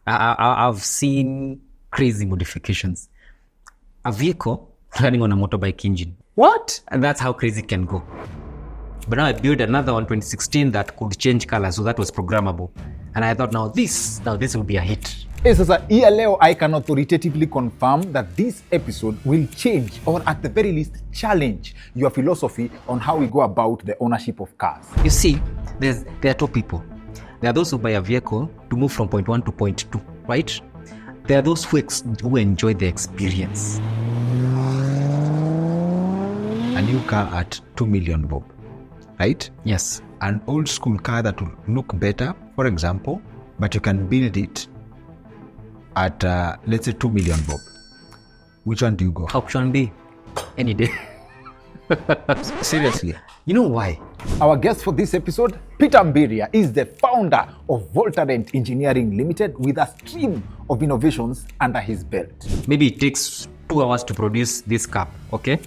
I've seen crazy modifications. A vehicle running on a motorbike engine. What? And that's how crazy it can go. But now I built another one 2016 that could change color, so that was programmable. And I thought, now this will be a hit. Sasa hii leo I can authoritatively confirm that this episode will change, or at the very least challenge, your philosophy on how we go about the ownership of cars. You see, there are two people. There are those who buy a vehicle to move from point 1 to point 2, right? There are those who enjoy the experience. A new car at 2 million bob, right? Yes. An old school car that will look better, for example, but you can build it at, let's say, 2 million bob. Which one do you go? Option B, any day. Seriously? You know why? Our guest for this episode, Peter Mbiria, is the founder of Voltarent Engineering Limited with a stream of innovations under his belt. Maybe it takes 2 hours to produce this cup, okay?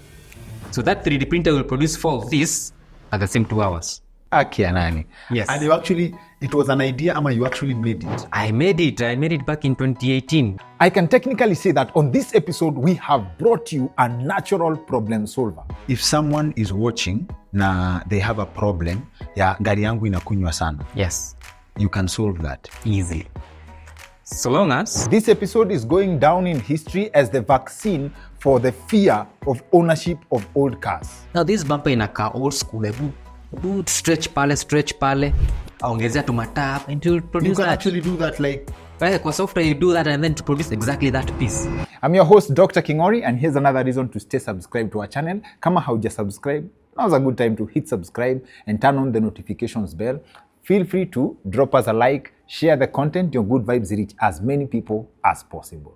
So that 3D printer will produce 4 of these at the same 2 hours. Akianani. Yes. And it was an idea, ama you actually made it? I made it back in 2018. I can technically say that on this episode, we have brought you a natural problem solver. If someone is watching, na they have a problem, ya gari yangu inakunywa sana. Yes. You can solve that. Easily. So long as... This episode is going down in history as the vaccine for the fear of ownership of old cars. Now this bumper in a car, old school, stretch pale, aongezea to matap until produce You can that. actually do that like... Kwa software you do that and then to produce exactly that piece. I'm your host, Dr. Kingori, and here's another reason to stay subscribed to our channel. Kama hauja subscribe, now's a good time to hit subscribe and turn on the notifications bell. Feel free to drop us a like, share the content, your good vibes reach as many people as possible.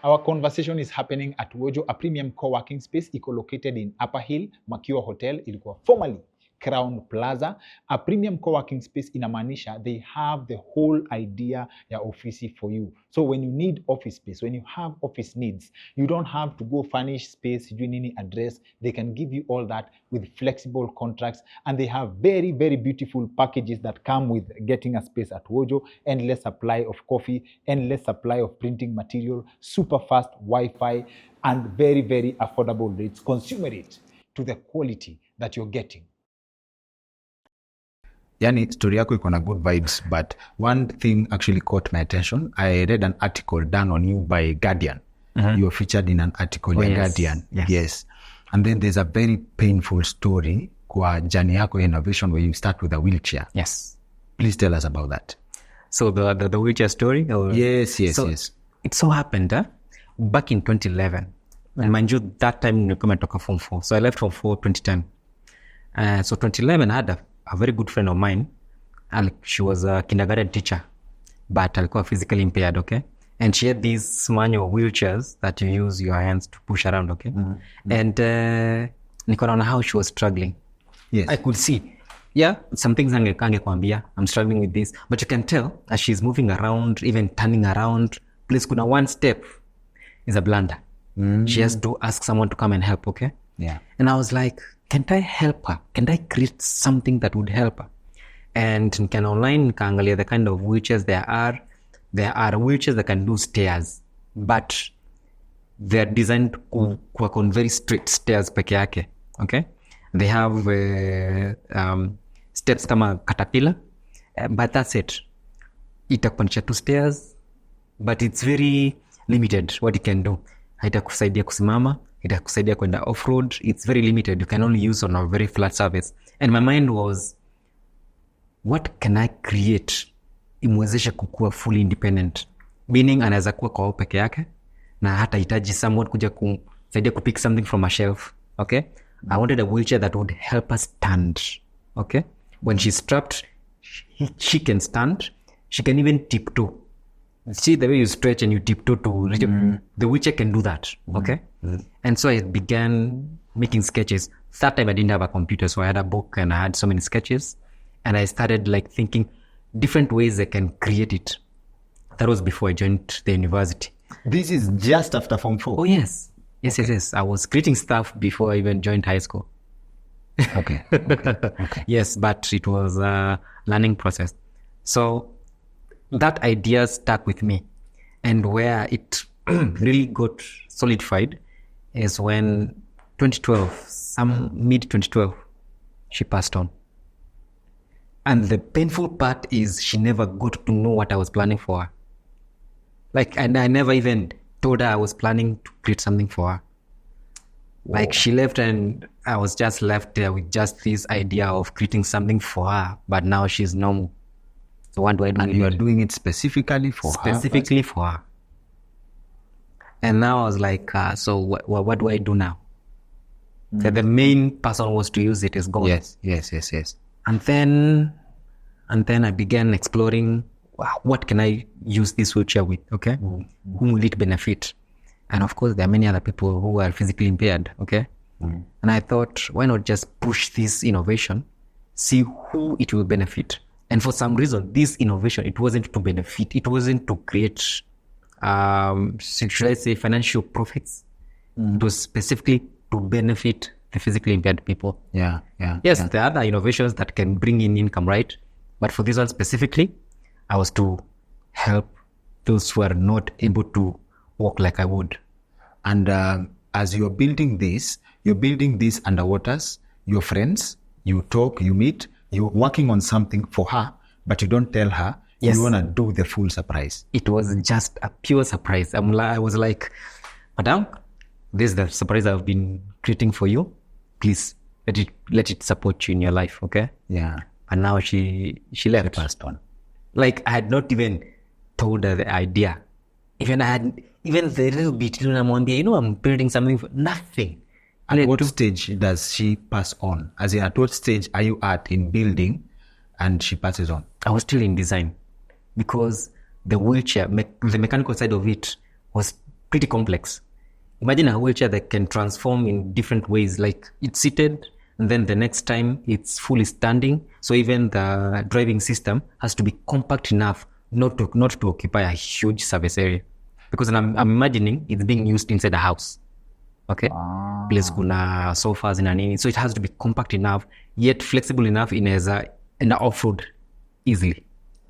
Our conversation is happening at Wojo, a premium co-working space located in Upper Hill, Makiwa Hotel, ilikuwa formerly Crown Plaza. A premium co-working space inamaanisha they have the whole idea ya office for you. So when you need office space, when you have office needs, you don't have to go furnish space, you need address. They can give you all that with flexible contracts, and they have very, very beautiful packages that come with getting a space at Wojo: endless supply of coffee, endless supply of printing material, super fast Wi-Fi, and very, very affordable rates. Consumer rate to the quality that you're getting. Yani, story yako iko na good vibes, but one thing actually caught my attention. I read an article done on you by Guardian. Mm-hmm. You were featured in an article in Guardian. Yes. And then there's a very painful story kwa journey yako innovation where you start with a wheelchair. Yes. Please tell us about that. So the wheelchair story? Or? Yes. It so happened back in 2011. And mind you, that time nilikuwa nimetoka form 4. So I left form 4 2010. So 2011 I had a very good friend of mine. She was a kindergarten teacher, but alikuwa physically impaired, okay? And she had these manual wheelchairs that you use your hands to push around, okay? Mm-hmm. And nikaona how she was struggling. Yes. I could see. Yeah, some things angekwambia, I'm struggling with this. But you can tell as she's moving around, even turning around, please kuna one step is a blunder. Mm. She has to ask someone to come and help, okay? Yeah. And I was like, can't I help her? Can I create something that would help her? And online nikaangalia the kind of wheelchairs there are. There are wheelchairs that can do stairs, but they're designed kuwa on very straight stairs peke yake. Okay? They have steps kama caterpillar, but that's it. Itakupandisha 2 stairs, but it's very limited what it can do. Haitakusaidia kusimama, itakusaidia kwenda off-road. It's very limited. You can only use on a very flat surface. And my mind was, what can I create imwezeshe kukua fully independent? Meaning anaweza kuwa kwa peke yake na hata hitaji someone kuja kusaidia kupick something from a shelf. Okay? I wanted a wheelchair that would help her stand. Okay? When she's strapped, she can stand. She can even tiptoe. See the way you stretch and you tiptoe to reach the wheelchair can do that. Okay? And so I began making sketches. That time I didn't have a computer, so I had a book and I had so many sketches. And I started like thinking different ways I can create it. That was before I joined the university. This is just after form 4? Oh, yes. Yes. I was creating stuff before I even joined high school. Okay. Okay. Yes, but it was a learning process. So that idea stuck with me. And where it really got solidified is when 2012, some mid 2012, she passed on. And the painful part is she never got to know what I was planning for her. Like, and I never even told her I was planning to create something for her. Like, she left and I was just left there with just this idea of creating something for her, but now she's normal. So what do I do? And you are doing it specifically for her? Specifically for her. And now I was like, so what do I do now? So the main person was to use it is gone. Yes. And then I began exploring, what can I use this wheelchair with, okay? Whom will it benefit? And of course, there are many other people who are physically impaired, okay? And I thought, why not just push this innovation, see who it will benefit? And for some reason, this innovation, it wasn't to benefit, it wasn't to create, should I say, financial profits. It was specifically to benefit the physically impaired people. Yeah. Yes, there are other innovations that can bring in income, right? But for this one specifically, I was to help those who are not able to walk like I would. And as you're building this underwaters, your friends, you talk, you meet, you're working on something for her, but you don't tell her. Yes. You want to do the full surprise. It was just a pure surprise. I was like, Madam, this is the surprise I've been creating for you. Please let it support you in your life, okay? Yeah. And now she left. She passed on. Like, I had not even told her the idea. Even the little bit, I'm building something for nothing. At what stage does she pass on? As in, at what stage are you at in building and she passes on? I was still in design because the wheelchair, the mechanical side of it was pretty complex. Imagine a wheelchair that can transform in different ways, like it's seated and then the next time it's fully standing. So even the driving system has to be compact enough not to occupy a huge surface area. Because I'm imagining it's being used inside a house. Okay? Place kuna sofas and nini. So it has to be compact enough, yet flexible enough in the off-road easily.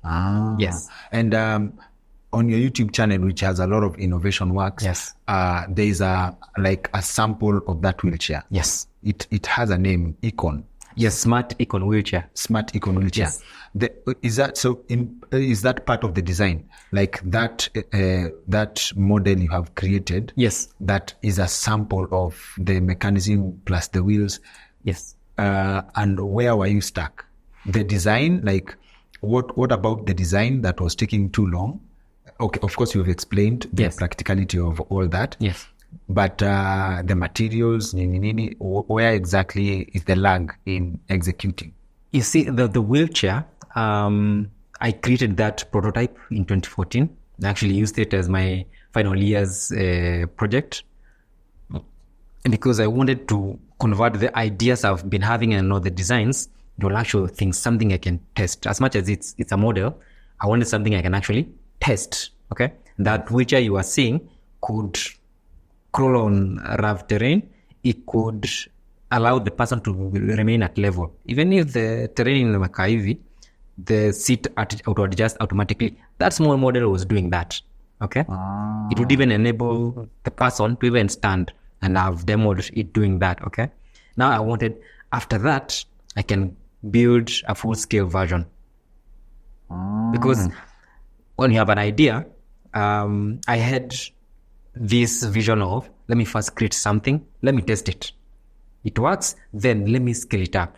Yes. And on your YouTube channel, which has a lot of innovation works, yes, there is a sample of that wheelchair. Yes. It has a name, Icon. Yes, Smart Icon wheelchair. Smart Icon wheelchair. Yes. Is that part of the design? Like that model you have created? Yes. That is a sample of the mechanism plus the wheels? Yes. And where were you stuck? The design, like what about the design that was taking too long? Okay, of course you've explained the practicality of all that. Yes. But the materials, where exactly is the lag in executing? You see, the wheelchair, I created that prototype in 2014. I actually used it as my final year's project. And because I wanted to convert the ideas I've been having and all the designs to actual things, something I can test. As much as it's a model, I wanted something I can actually test. Okay? That wheelchair you are seeing could crawl on rough terrain. It could allow the person to remain at level. Even if the terrain in Makaivi, the seat auto adjust automatically. That small model was doing that. Okay? It would even enable the person to even stand, and I've demoed it doing that. Okay? Now I wanted, after that, I can build a full-scale version. Because when you have an idea, I had this vision of, let me first create something, let me test it. It works, then let me scale it up.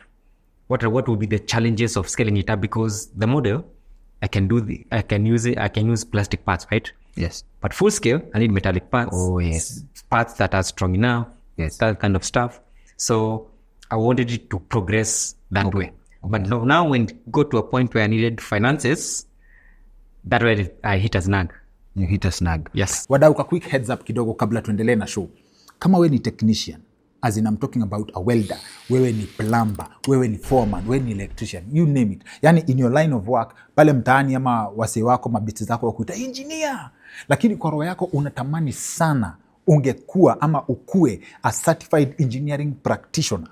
What will be the challenges of scaling it up? Because the model, I can use plastic parts, right? Yes. But full scale, I need metallic parts. Oh, yes. Parts that are strong enough. Yes. That kind of stuff. So I wanted it to progress that way. But now when it got to a point where I needed finances, that way I hit a snag. You hit a snag. Yes. Wadau, ka quick heads up kidogo kabla tuendelee na show. Kama wewe ni technician, as in I'm talking about a welder, wewe ni plumber, wewe ni foreman, wewe ni electrician, you name it. Yani in your line of work, pale mtaani ama wase wako, mabiti zako wakuita engineer. Lakini kwa roho yako unatamani sana ungekuwa ama ukue a certified engineering practitioner.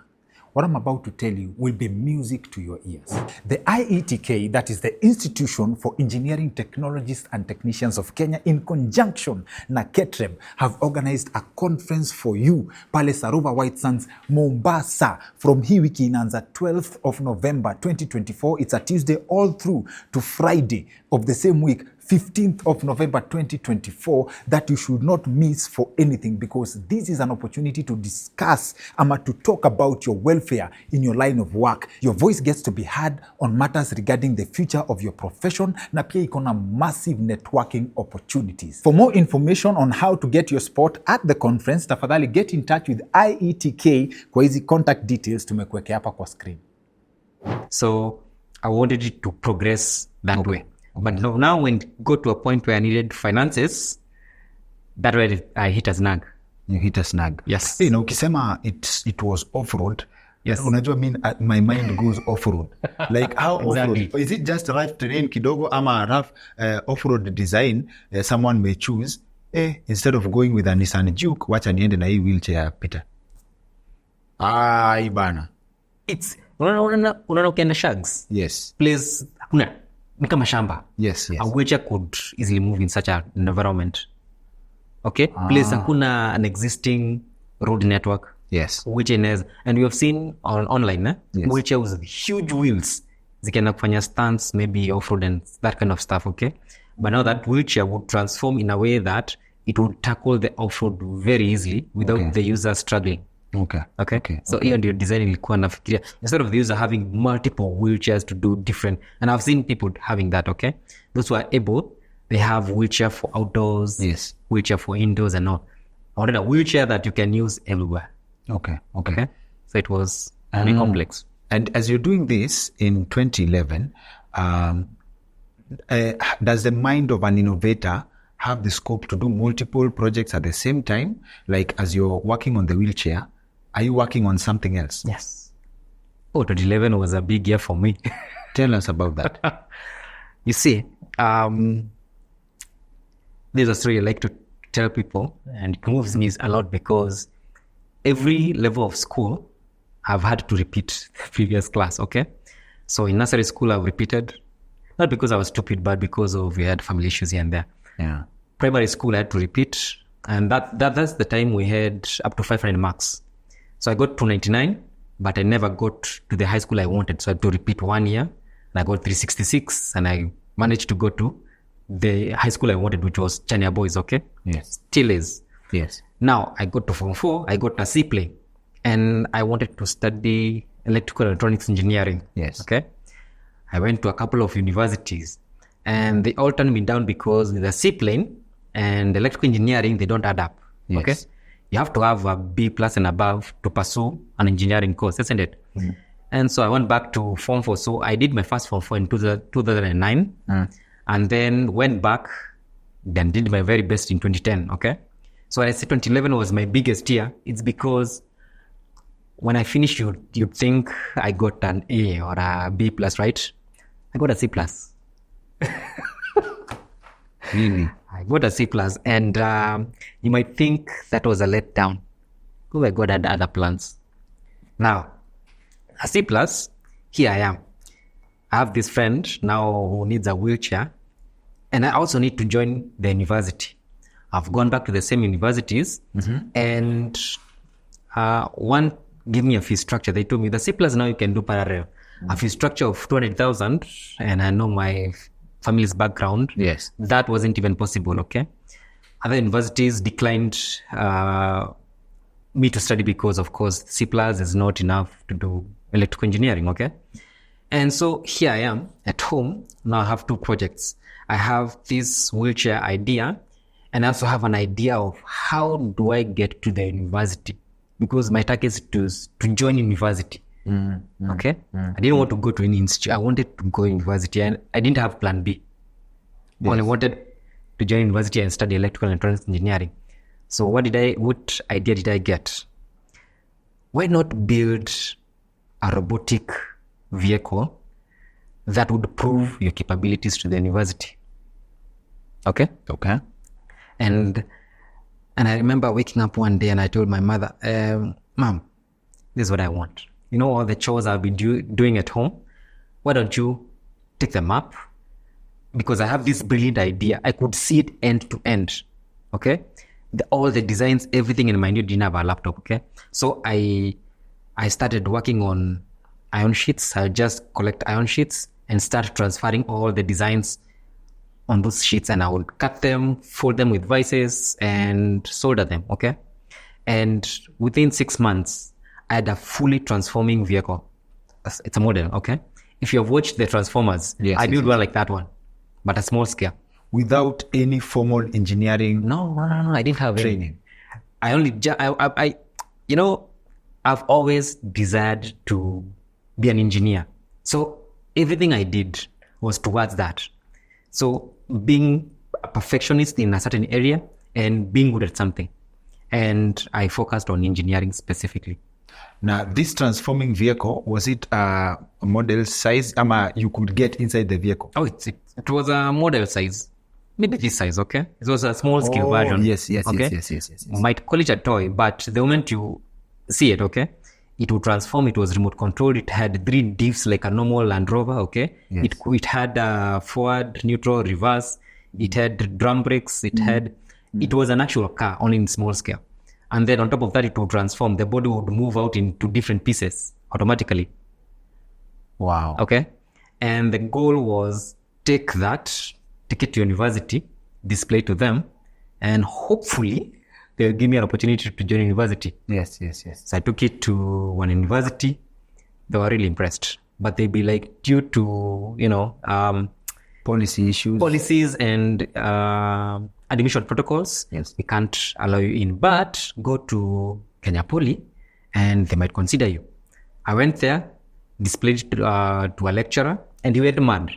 what I'm about to tell you will be music to your ears. The IETK, that is the Institution for Engineering Technologists and Technicians of Kenya, in conjunction na KETREB, have organized a conference for you pale Sarova White Sands, Mombasa, from hii wiki inaanza 12th of November 2024. It's a Tuesday all through to Friday of the same week, 15th of November 2024, that you should not miss for anything, because this is an opportunity to discuss to talk about your welfare in your line of work. Your voice gets to be heard on matters regarding the future of your profession, na pia iko na massive networking opportunities. For more information on how to get your spot at the conference, tafadhali get in touch with IETK kwa hizi contact details tumekuwekea hapa kwa screen. So I wanted it to progress that way. But now when it got to a point where I needed finances, that way I hit a snag. You hit a snag. Yes. You know, ukisema it was off-road. Yes. Unajua, my mind goes off-road. Like how Exactly. off-road? Is it just rough terrain kidogo ama rough off-road design someone may choose? Instead of going with a Nissan Juke, wacha niende na hii wheelchair Peter. Ibana. It's unaona ukienda shags. Yes. Place hakuna ni kama shamba. Yes. A wheelchair could easily move in such an environment. Okay? Place hakuna an existing road network. Yes. Wheelchair, and we have seen online, Yes. wheelchair with huge wheels. Zikaenda kufanya stunts, maybe off-road and that kind of stuff, okay? But now that wheelchair would transform in a way that it would tackle the off-road very easily without the user struggling. Okay. So hiyo ndio design ilikuwa nafikiria, instead of the user having multiple wheelchairs to do different, and I've seen people having that, okay? Those who are able, they have wheelchair for outdoors, Yes. wheelchair for indoors and all. I wanted a wheelchair that you can use everywhere. Okay. So it was very complex. And as you're doing this in 2011, does the mind of an innovator have the scope to do multiple projects at the same time? Like as you're working on the wheelchair, are you working on something else? Yes. 2011 was a big year for me. Tell us about that. You see, there's a story I like to tell people, and it moves me a lot because every level of school, I've had to repeat the previous class, okay? So in nursery school, I've repeated, not because I was stupid, but because we had family issues here and there. Yeah. Primary school, I had to repeat, and that's the time we had up to 500 marks. So I got 299, but I never got to the high school I wanted. So I had to repeat 1 year, and I got 366, and I managed to go to the high school I wanted, which was Chania Boys, okay? Yes. Still is. Yes. Now, I got to Form 4, I got a C-plane, and I wanted to study electrical electronics engineering. Yes. Okay? I went to a couple of universities, and they all turned me down because the C-plane and electrical engineering, they don't add up. Yes. Okay? You have to have a B+ and above to pursue an engineering course, isn't it? Mm. And so I went back to Form 4. So I did my first Form 4 in 2009, and then went back, then did my very best in 2010, okay? So when I say 2011 was my biggest year, it's because when I finished, you'd think I got an A or a B+, right? I got a C+. Really? I got a C+, and you might think that was a letdown. Oh my God, I had other plans. Now, a C+, here I am. I have this friend now who needs a wheelchair, and I also need to join the university. I've gone back to the same universities, and one gave me a fee structure. They told me the C+ now you can do parallel. A fee structure of 200,000, and I know my family's background. Yes. That wasn't even possible, okay? Other universities declined me to study because, of course, C+ is not enough to do electrical engineering, okay? And so here I am at home. Now I have two projects. I have this wheelchair idea, and I also have an idea of how do I get to the university, because my target is to join university. Okay? I didn't want to go to any institute. I wanted to go to university, and I didn't have plan B. Yes. Only wanted to join university and study electrical and electronics engineering. So what idea did I get? Why not build a robotic vehicle that would prove your capabilities to the university? Okay? Okay. And I remember waking up one day and I told my mother, Mom, this is what I want. all the chores I've been doing at home. Why don't you take the map? Because I have this brilliant idea. I could see it end to end. Okay? All the designs, everything in my new didn't have a laptop. Okay? So I started working on iron sheets. I just collect iron sheets and start transferring all the designs on those sheets, and I would cut them, fold them with vices, and solder them. Okay? And within 6 months, I had a fully transforming vehicle. It's a model. Okay? If you have watched the Transformers, I built one like that one, but a small scale. Without any formal engineering? No, I didn't have training. I only, I've always desired to be an engineer. So everything I did was towards that. So being a perfectionist in a certain area and being good at something. And I focused on engineering specifically. Now, this transforming vehicle, was it a model size? You could get inside the vehicle? Oh, it was a model size. Maybe this size, okay? It was a small scale version. Yes. Might call it a toy, but the moment you see it, okay, it would transform. It was remote controlled. It had 3 diffs like a normal Land Rover, okay? Yes. It had forward, neutral, reverse. It had drum brakes. It was an actual car, only in small scale. And then on top of that, it would transform. The body would move out into different pieces automatically. Wow. Okay? And the goal was take it to university, display to them, and hopefully they'll give me an opportunity to join university. Yes. So I took it to one university. They were really impressed. But they'd be like, due to, policies and admission protocols, we can't allow you in. But go to Kenya Poly and they might consider you. I went there, displayed to a lecturer, and he went mad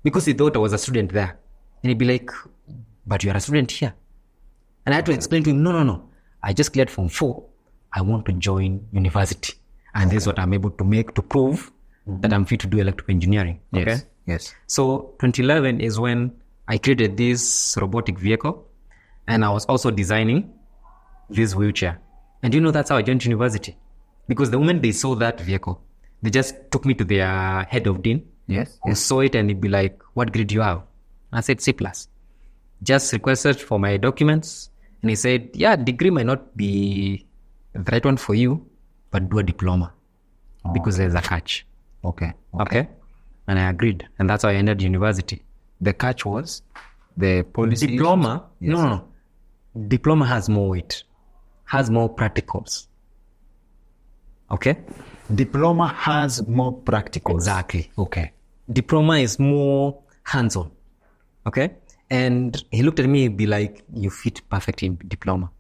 because he thought I was a student there. And he'd be like, but you're a student here. And I had to explain to him, no. I just cleared Form 4. I want to join university. And this is what I'm able to make to prove that I'm fit to do electrical engineering. Okay? Yes. So 2011 is when I created this robotic vehicle, and I was also designing this wheelchair. And that's how I joined university. Because the moment they saw that vehicle, they just took me to their head of dean. Yes. Who saw it and he'd be like, what grade do you have? I said C+. Just requested for my documents. And he said, degree might not be the right one for you, but do a diploma. Because there's a catch. Okay. And I agreed. And that's how I entered university. The catch was the policy. Diploma? Yes. No. Diploma has more weight, has more practicals. Okay? Diploma has more practicals. Exactly. Okay. Diploma is more hands-on. Okay? And he looked at me and be like, you fit perfect in diploma.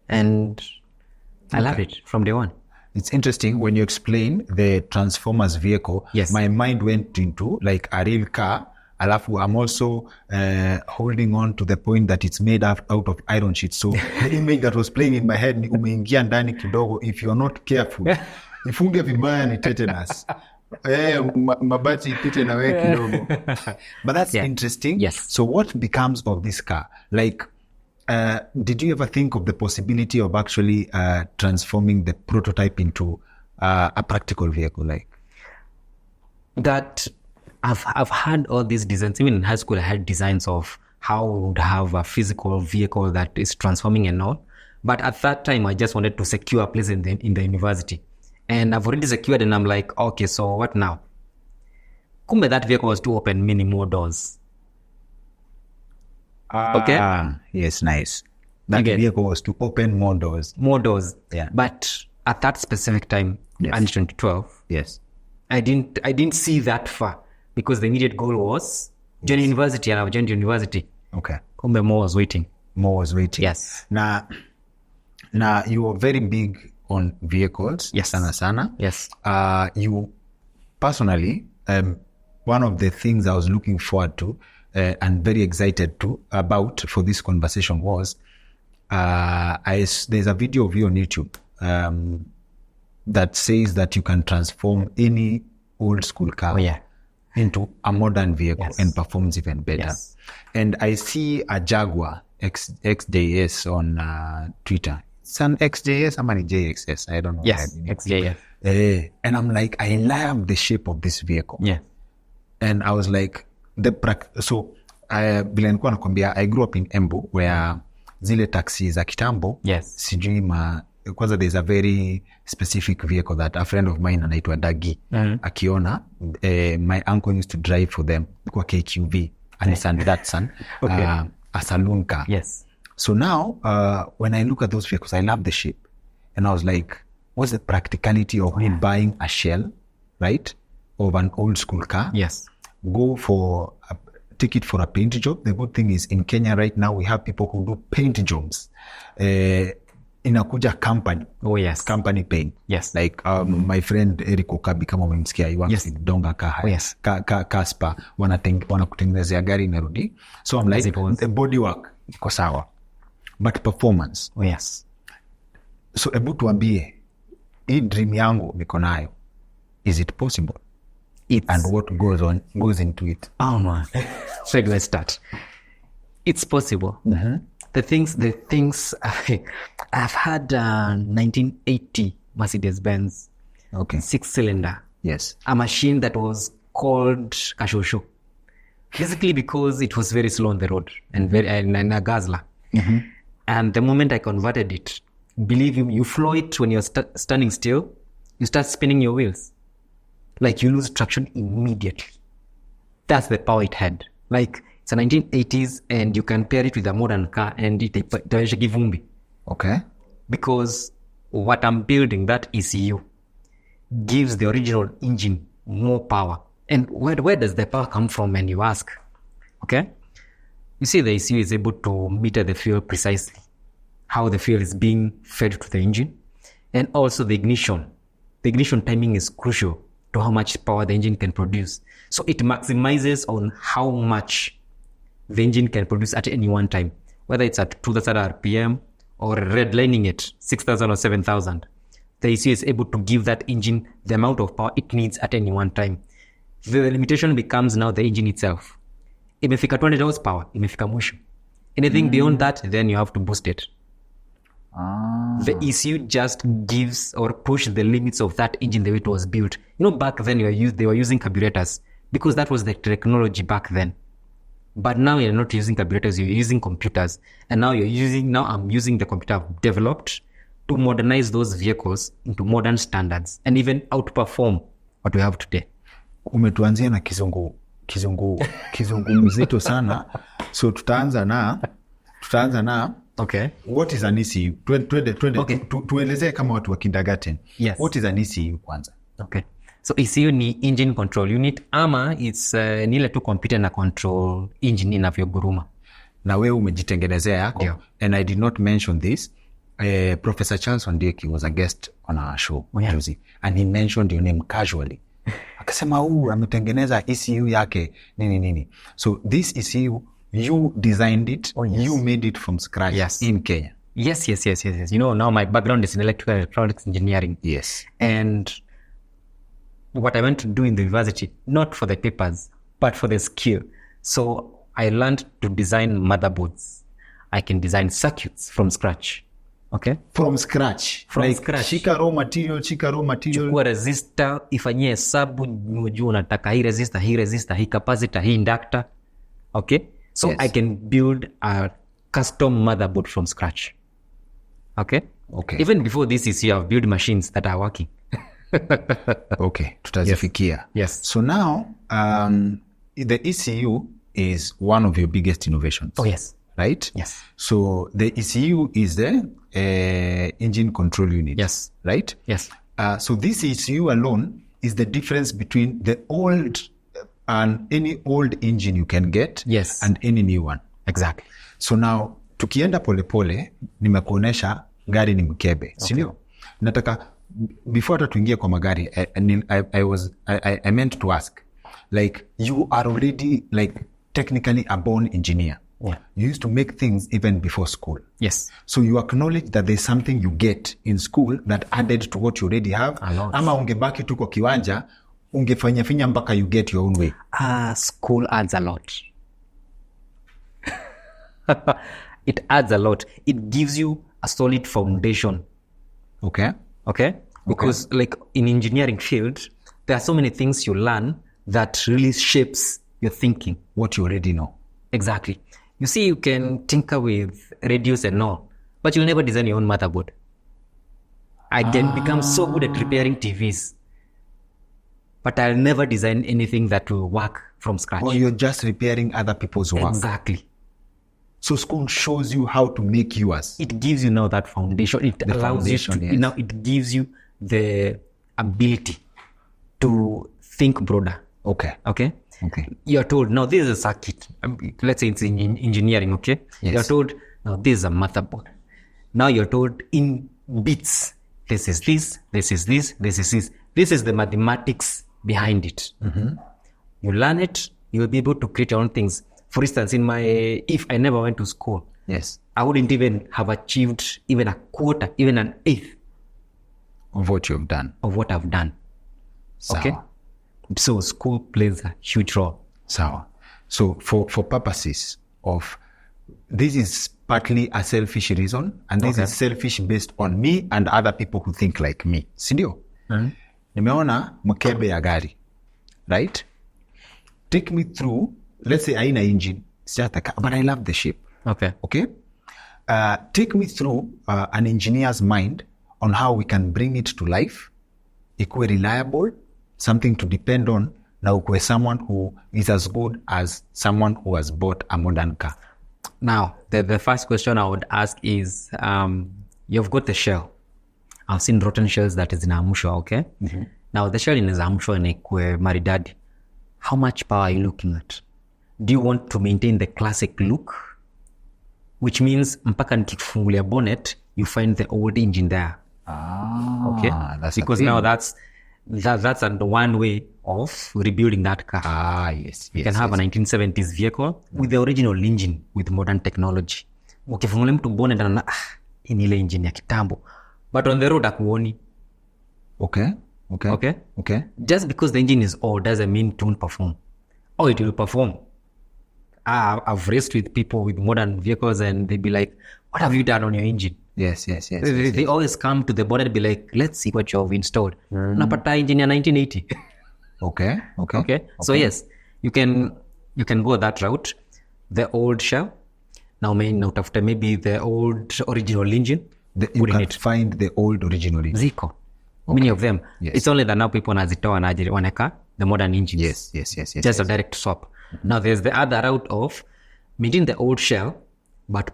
And I love it from day one. It's interesting when you explain the Transformers vehicle. Yes. My mind went into like a real car. Alafu, I'm also holding on to the point that it's made out of iron sheets. So the image that was playing in my head ni umeingia ndani kidogo. If you're not careful, ifunge vibaya ni tetanus. Mabati ipite na wewe kidogo. But that's interesting. Yes. So what becomes of this car? Like, did you ever think of the possibility of actually transforming the prototype into a practical vehicle? Like that, I've had all these designs. Even in high school, I had designs of how we would have a physical vehicle that is transforming and all. But at that time, I just wanted to secure a place in the university. And I've already secured, and I'm like, okay, so what now? Kumbe that vehicle was to open many more doors. Okay? Yes, nice. That vehicle was to open more doors. More doors. Yeah. But at that specific time, in 2012, yes, I didn't see that far because the immediate goal was join university, and I've joined university. Okay. Kumbe more was waiting. Yes. Now you were very big on vehicles. Yes. Sana. Yes. You personally, one of the things I was looking forward to and very excited about for this conversation was there's a video of you on YouTube that says that you can transform any old school car into a modern vehicle and performs even better. And I see a Jaguar XJS on Twitter. it's an XJS, I'm an JXS, I don't know. Yes, XJS. And I'm like, I love the shape of this vehicle. Yeah. And I was like, vile nilikuwa nakwambia, I grew up in Embu where zile taxi za kitambo, Yes. sijui kwanza there's a very specific vehicle that a friend of mine anaitwa Dagi, akiona, my uncle used to drive for them kwa KQV, and that son, Okay. a saloon car. Yes. So now, when I look at those vehicles, I love the shape. And I was like, what's the practicality of me buying a shell, right, of an old school car? Yes. Take it for a paint job. The good thing is in Kenya right now, we have people who do paint jobs. Inakuja company. Oh, yes. Company paint. Yes. Like my friend Eric Okabi, kama umemsikia, he works in Donga Car. Oh, yes. Kaspa, wanakutengenezea gari inarudi. So I'm like, the body work iko sawa, but performance. Oh, yes. So ebu tuambie, hii dream yangu niko nayo, is it possible? And what goes into it? Oh man. So let's start. It's possible. The things I've had 1980 Mercedes-Benz, Okay. 6-cylinder, Yes. a machine that was called Kashosho. Basically because it was very slow on the road and a Gazla. And the moment I converted it, believe you flow it when you're standing still, you start spinning your wheels. Like you lose traction immediately. That's the power it had. Like it's a 1980s and you can pair it with a modern car and itaonyesha kivumbi. Okay. Because what I'm building, that ECU, gives the original engine more power. And where does the power come from, when you ask? Okay? You see, the ECU is able to meter the fuel precisely, how the fuel is being fed to the engine, and also the ignition. The ignition timing is crucial to how much power the engine can produce. So it maximizes on how much the engine can produce at any one time, whether it's at 2,000 RPM or redlining it 6,000 or 7,000. The ECU is able to give that engine the amount of power it needs at any one time. The limitation becomes now the engine itself. Imefika 200 horsepower, imefika mwisho. Anything beyond that, then you have to boost it. The ECU just gives or pushes the limits of that engine the way it was built. You know, back then they were using carburetors because that was the technology back then. But now you're not using carburetors, you're using computers. And now I'm using the computer I've developed to modernize those vehicles into modern standards and even outperform what we have today. Umetuanzia na kizungu mzito sana. So tutaanza na Okay. What is an ECU? Okay. Tuelezee kama watu wa kindergarten. Yes. What is an ECU kwanza? Okay. So ECU ni engine control unit ama it's ni ile tu computer na control engine inavyoguruma. Na wewe umejitengenezea yako. Ndio. And I did not mention this. Professor Charles Ondeki was a guest on our show. Oh, yeah. And he mentioned your name casually. Akasema ametengeneza ECU yake nini. So this ECU, you designed it. Oh, yes. You made it from scratch. Yes. In Kenya. Yes. You know, now my background is in electrical electronics engineering. Yes. And what I went to do in the university, not for the papers, but for the skill. So I learned to design motherboards. I can design circuits from scratch. Okay? From scratch. From scratch. Shika raw material. Chukua resistor, ifanyie hesabu, ujue unataka hii resistor, hii capacitor, hii inductor. Okay? So Yes. I can build a custom motherboard from scratch. Okay? Even before this ECU, I've built machines that are working. Okay, tutazifikia. Yes. So now, the ECU is one of your biggest innovations. Oh, yes. Right? Yes. So the ECU is the engine control unit. Yes. Right? Yes. So this ECU alone is the difference between the old and any old engine you can get. Yes. And any new one. Exactly. So now, tukienda polepole, nimekuonesha gari ni mkebe. Sindio? Nataka, before hata tuingie kwa magari, I meant to ask, like, you are already, like, technically a born engineer. Yeah. You used to make things even before school. Yes. So you acknowledge that there's something you get in school that added to what you already have. A lot. Ama ungebaki tu kwa kiwanja, ungefanya mpaka you get your own way. School adds a lot. It adds a lot. It gives you a solid foundation. Okay. Okay? Because like in engineering field, there are so many things you learn that really shapes your thinking. What you already know. Exactly. You see, you can tinker with radios and all, but you'll never design your own motherboard. I can become so good at repairing TVs, but I'll never design anything that will work from scratch. Or you're just repairing other people's work. Exactly. So school shows you how to make yours. It gives you now that foundation. It allows you to, yes. now it gives you the ability to think broader. Okay. Okay? Okay. You're told, now this is a circuit. Let's say it's in engineering, okay? Yes. You're told, now this is a motherboard. Now you're told in bits, this is this, this is this, this is this. This is the mathematics behind it. You learn it, you'll be able to create your own things. For instance, if I never went to school, Yes. I wouldn't even have achieved even a quarter, even an eighth Of what you've done. of what I've done. Sawa. Okay? So school plays a huge role. Sawa. So for purposes of, this is partly a selfish reason, and this is selfish based on me and other people who think like me. Sindio? Nimeona mkebe ya gari. Right? Take me through, let's say haina engine, it's just a car, but I love the shape. Okay. Okay? Take me through an engineer's mind on how we can bring it to life, ikuwe reliable, something to depend on, na ukwe someone who is as good as someone who has bought a modern car. Now, the first question I would ask is, you've got the shell. I've seen rotten shells that is in Amusho, okay? Now, the shell in Amusho and Ekwe Maridadi, how much power are you looking at? Do you want to maintain the classic look? Which means, mpaka nikifungulia bonnet, you find the old engine there. Okay? That's Because now that's one way of rebuilding that car. Yes. You can have a 1970s vehicle with the original engine with modern technology. Ukifungulia mtu bonnet anaona hii ni ile engine ya kitambo. But on the road hakuoni. Okay. Just because the engine is old doesn't mean it won't perform. Oh, it will perform. I've raced with people with modern vehicles and they'd be like, what have you done on your engine? Yes. They always come to the bonnet and be like, let's see what you've installed. Napata engine ya 1980. Okay. So yes, you can go that route. The old shell. Now utafute maybe the old original engine. You can find the old original engine. Ziko. Many of them. Yes. It's only that now people wanazitoa waneka the modern engines. Yes. Just a direct swap. Now there's the other route of maintain the old shell, but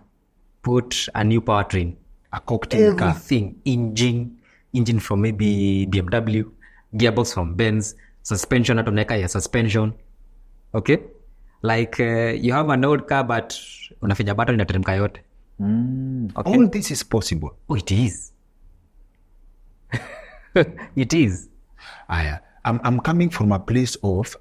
put a new powertrain. A cocktail car. Everything. Engine from maybe BMW, gearbox from Benz, suspension atoneka ya suspension. Okay? Like you have an old car but unafinya button inateremka yote. Okay? All this is possible. Oh, it is. It is. I'm coming from a place of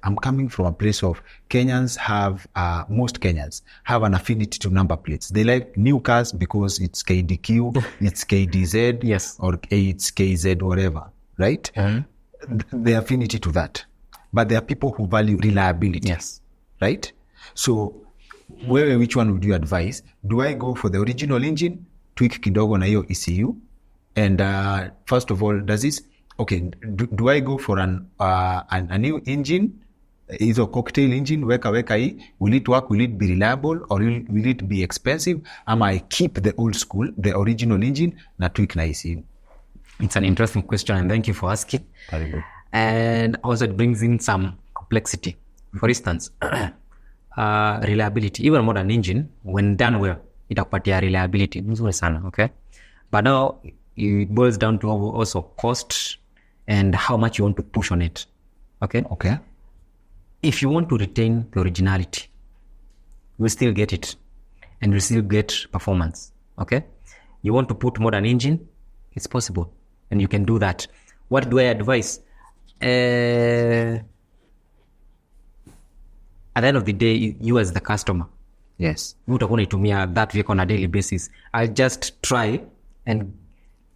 Kenyans have, most Kenyans have an affinity to number plates. They like new cars because it's KDQ, it's KDZ, Yes. or it's KZ, whatever, right? The affinity to that. But there are people who value reliability. Yes. Right? So, which one would you advise? Do I go for the original engine, tweak kidogo na hiyo ECU? And first of all, do I go for a new engine? Is a cocktail engine, weka hii? Will it work? Will it be reliable? Or will it be expensive? Am I keep the old school, the original engine, na tweak na ECU? It's an interesting question and thank you for asking. Very good. And also it brings in some complexity. For instance, reliability. Even a modern engine, when done well, itakupatia reliability. Mzuri sana, okay? But now it boils down to also cost and how much you want to push on it. Okay? Okay. If you want to retain the originality, you'll still get it. And you'll still get performance. Okay? You want to put modern engine, it's possible. And you can do that. What do I advise? At the end of the day, you as the customer, Yes. utakuwa unaitumia that vehicle on a daily basis. I'll just try and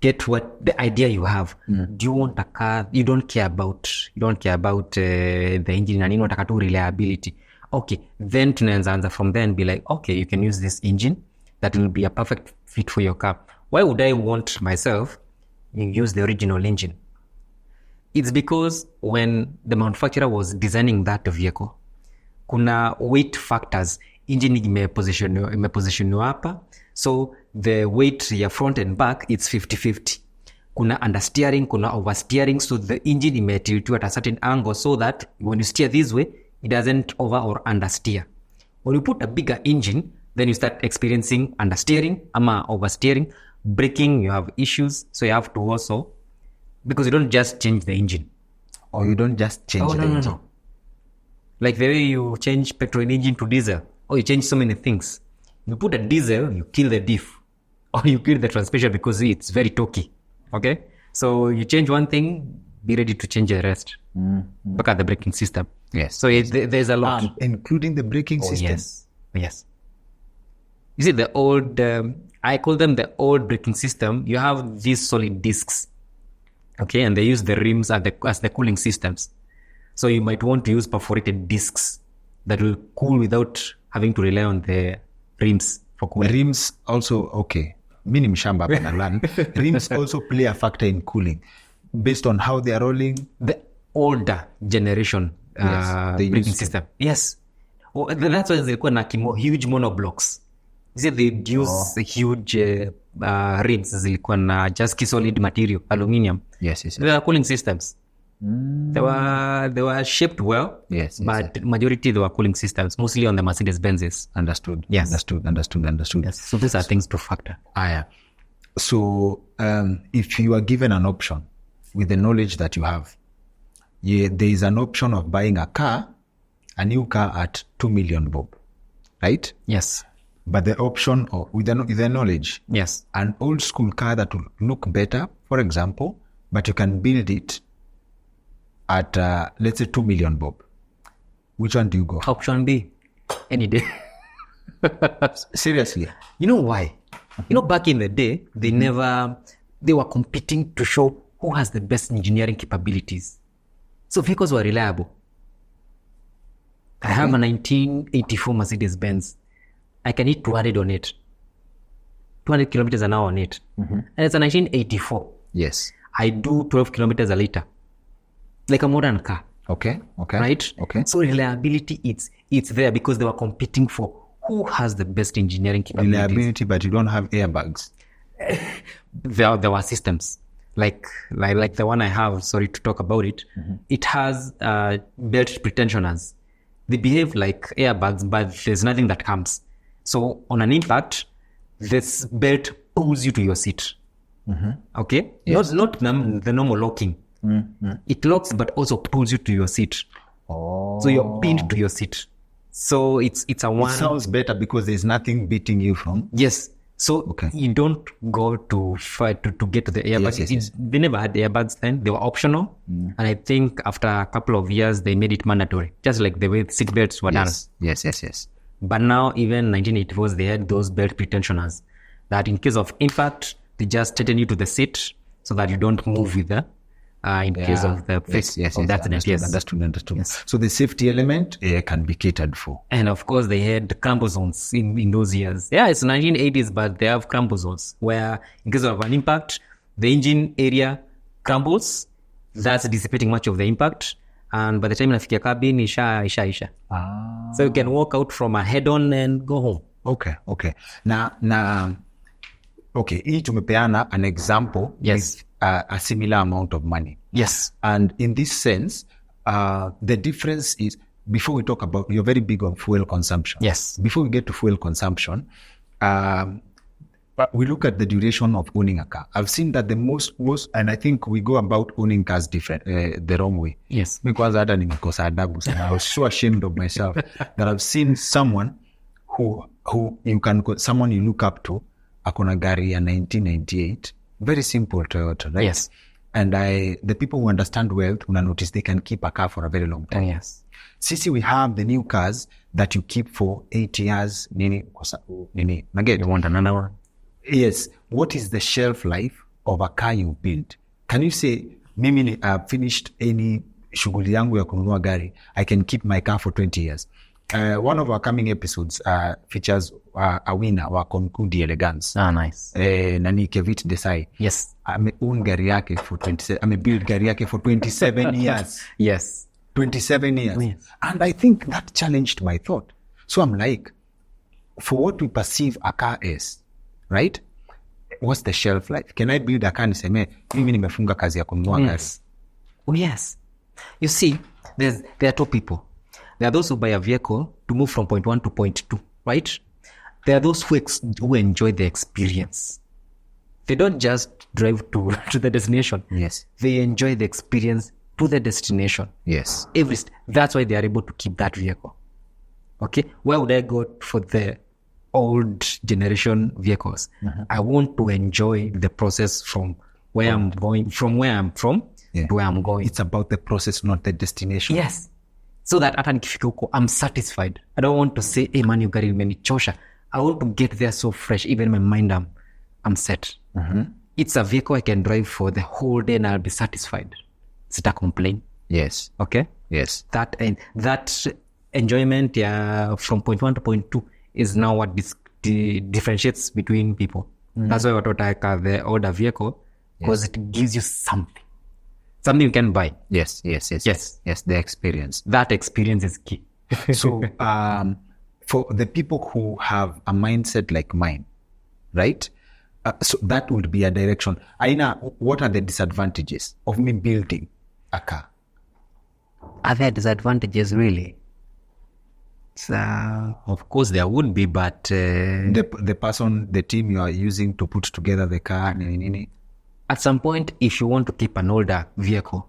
get what the idea you have. Do you want a car? You don't care about the engine na nini, unataka tu reliability. Okay, then tunaanza from there and be like, okay, you can use this engine that will be a perfect fit for your car. Why would I want myself to use the original engine? It's because when the manufacturer was designing that vehicle, kuna weight factors. Engine imepositionwa hapa, so the weight ya front and back it's 50-50. Kuna understeering, kuna oversteering, so the engine imetiltiwa at a certain angle so that when you steer this way, it doesn't over or understeer. When you put a bigger engine, then you start experiencing understeering ama oversteering. Braking, you have issues, so you have to also, because you don't just change the engine. Or you don't just change the engine. No. Like the way you change petrol engine to diesel, or you change so many things. You put a diesel, you kill the diff, or you kill the transmission because it's very torquey. Okay? So you change one thing, be ready to change the rest. Look at the braking system. Yes. So there's a lot. Including the braking system. Yes. You see, the old, I call them the old braking system. You have these solid discs. Okay, and they use the rims as the cooling systems. So you might want to use perforated discs that will cool without having to rely on the rims for cooling. The rims also, okay. Mini mshamba hapa na learn. Rims also play a factor in cooling based on how they are rolling. The older generation braking system. Yes. Oh, that's why they call huge monoblocks. You see, they use huge rims zilikuwa na just solid material, aluminium. Yes. They are cooling systems. They were shaped well, but majority they were cooling systems, mostly on the Mercedes Benzes. Understood. Yes. Understood. Yes. So these are things to factor. Yeah. So if you are given an option with the knowledge that you have, there is an option of buying a new car at 2 million bob, right? Yes. But the option with the knowledge, yes, an old school car that will look better, for example, but you can build it at, let's say, 2 million bob. Which one do you go? Option B, any day. Seriously? You know why? You know, back in the day, they were competing to show who has the best engineering capabilities. So vehicles were reliable. I have a 1984 Mercedes Benz. I can hit 200 on it. 200 kilometers an hour on it. And it's a 1984. Yes. I do 12 kilometers a liter. Like a modern car. Okay. Right? Okay. So reliability, it's there because they were competing for who has the best engineering capabilities. Reliability, but you don't have airbags. There were systems. Like the one I have, sorry to talk about it. It has belt pretensioners. They behave like airbags, but there's nothing that comes. So on an impact, this belt pulls you to your seat. Okay? Yes. Not the normal locking. It locks, but also pulls you to your seat. So you're pinned to your seat. So it's a one. It sounds better because there's nothing beating you from. Yes. So you don't go to fight to get to the airbags. Yes. They never had airbags then. They were optional. And I think after a couple of years, they made it mandatory. Just like the way seat belts were done. Yes. But now, even 1984s, they had those belt pretensioners that in case of impact, they just tighten you to the seat so that you don't move with the, in case of the face of the accident. Understood. Yes. So the safety element can be catered for. And of course, they had crumble zones in those years. Yeah, it's 1980s, but they have crumble zones where in case of an impact, the engine area crumbles. That's dissipating much of the impact. And by the time nafikia cabin, isha. So you can walk out from a head-on and go home. Okay. Na okay, hii tumepeana an example with a similar amount of money. Yes. And in this sense, the difference is, before we talk about, you're very big on fuel consumption. Yes. Before we get to fuel consumption, we look at the duration of owning a car. I've seen that the most, and I think we go about owning cars different, the wrong way. Yes. Because hata nimekosa adabu sana. I was so ashamed of myself that I've seen someone who someone you look up to, akona gari ya 1998, very simple Toyota, right? Yes. And the people who understand wealth, una notice they can keep a car for a very long time. Yes. Sisi, we have the new cars that you keep for 8 years. Nini. You want another one? Yes. What is the shelf life of a car you build? Can you say, mimi finished any shughuli yangu ya kununua gari, I can keep my car for 20 years? One of our coming episodes features a winner wa concours d'elegance. Nice. Nani Kevit Desai. Yes. Ameown gari yake for 27. Amebuild gari yake for 27 years. Yes. 27 years. Yes. And I think that challenged my thought. So I'm like, for what we perceive a car as, right? What's the shelf life? Can I build a car niseme, mimi nimefunga kazi ya kununua gari? Yes. Oh, yes. You see, there are two people. There are those who buy a vehicle to move from point 1 to point 2, right? There are those who enjoy the experience. They don't just drive to the destination. Yes. They enjoy the experience to the destination. Yes. That's why they are able to keep that vehicle. Okay? Why would I go for the old generation vehicles? I want to enjoy the process from where I'm going, from where I'm from to where I'm going. It's about the process, not the destination. Yes. So that hata nikifika huko, I'm satisfied. I don't want to say, hey man, you gari imenichosha. I want to get there so fresh. Even my mind, I'm set. It's a vehicle I can drive for the whole day and I'll be satisfied. Sita complain. Yes. Okay? Yes. That enjoyment from point 1 to point 2 is now what differentiates between people. That's why watu wataka the older vehicle, because it gives you something you can buy. Yes. The experience. That experience is key. So, for the people who have a mindset like mine, right? So that would be a direction. Aina, what are the disadvantages of me building a car? Are there disadvantages really? Of course there would be, but the team you are using to put together the car, at some point, if you want to keep an older vehicle,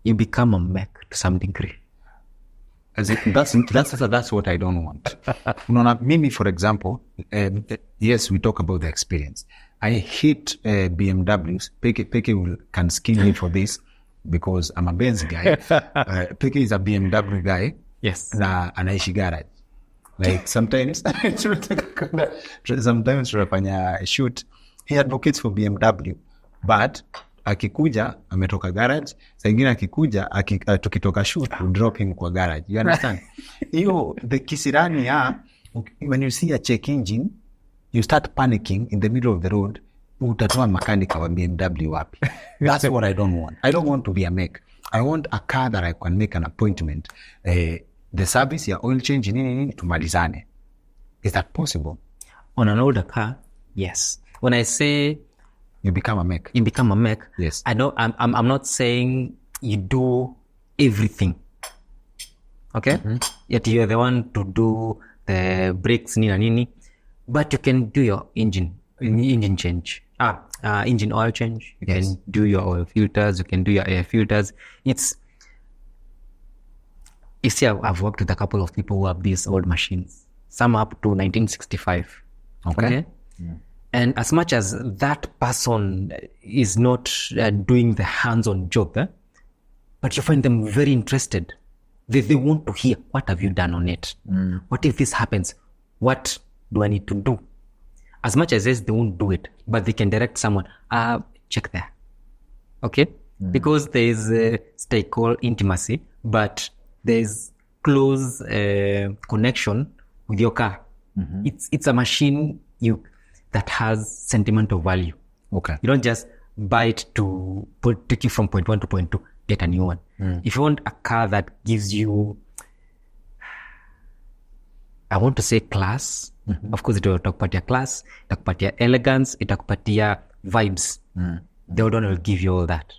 you become a mech to some degree. That's what I don't want. Mimi, for example, yes, we talk about the experience. I hate BMWs. Peke can skin me for this because I'm a Benz guy. Peke is a BMW guy. Yes. Na anaishi garage. Like sometimes tunafanya shoot, he advocates for BMW, but akikuja ametoka garage, saa ingine akikuja tukitoka shoot we drop him kwa garage. You understand? Hiyo the kisirani when you see a check engine, you start panicking in the middle of the road. Utatoa makanika wa BMW wapi? That's what I don't want. I don't want to be a mech. I want a car that I can make an appointment. The service ya oil change nini tumalizane. Is that possible? On an older car, yes. When I say you become a mech. Yes. I know I'm not saying you do everything. Okay? Yet you're the one to do the brakes nini, but you can do your engine change. Engine oil change. You can do your oil filters, you can do your air filters. You see, I've worked with a couple of people who have these old machines, some up to 1965. Okay? And as much as that person is not doing the hands-on job, but you find them very interested. They want to hear, what have you done on it? What if this happens? What do I need to do? As much as they won't do it, but they can direct someone, check there. Okay? Because there is a stakeholder intimacy, but there's close connection with your car. It's a machine that has sentimental value. Okay. You don't just buy it to take you from point 1 to point 2, get a new one. If you want a car that gives you, I want to say class, of course itakupatia class, itakupatia elegance, itakupatia vibes. The old one will give you all that.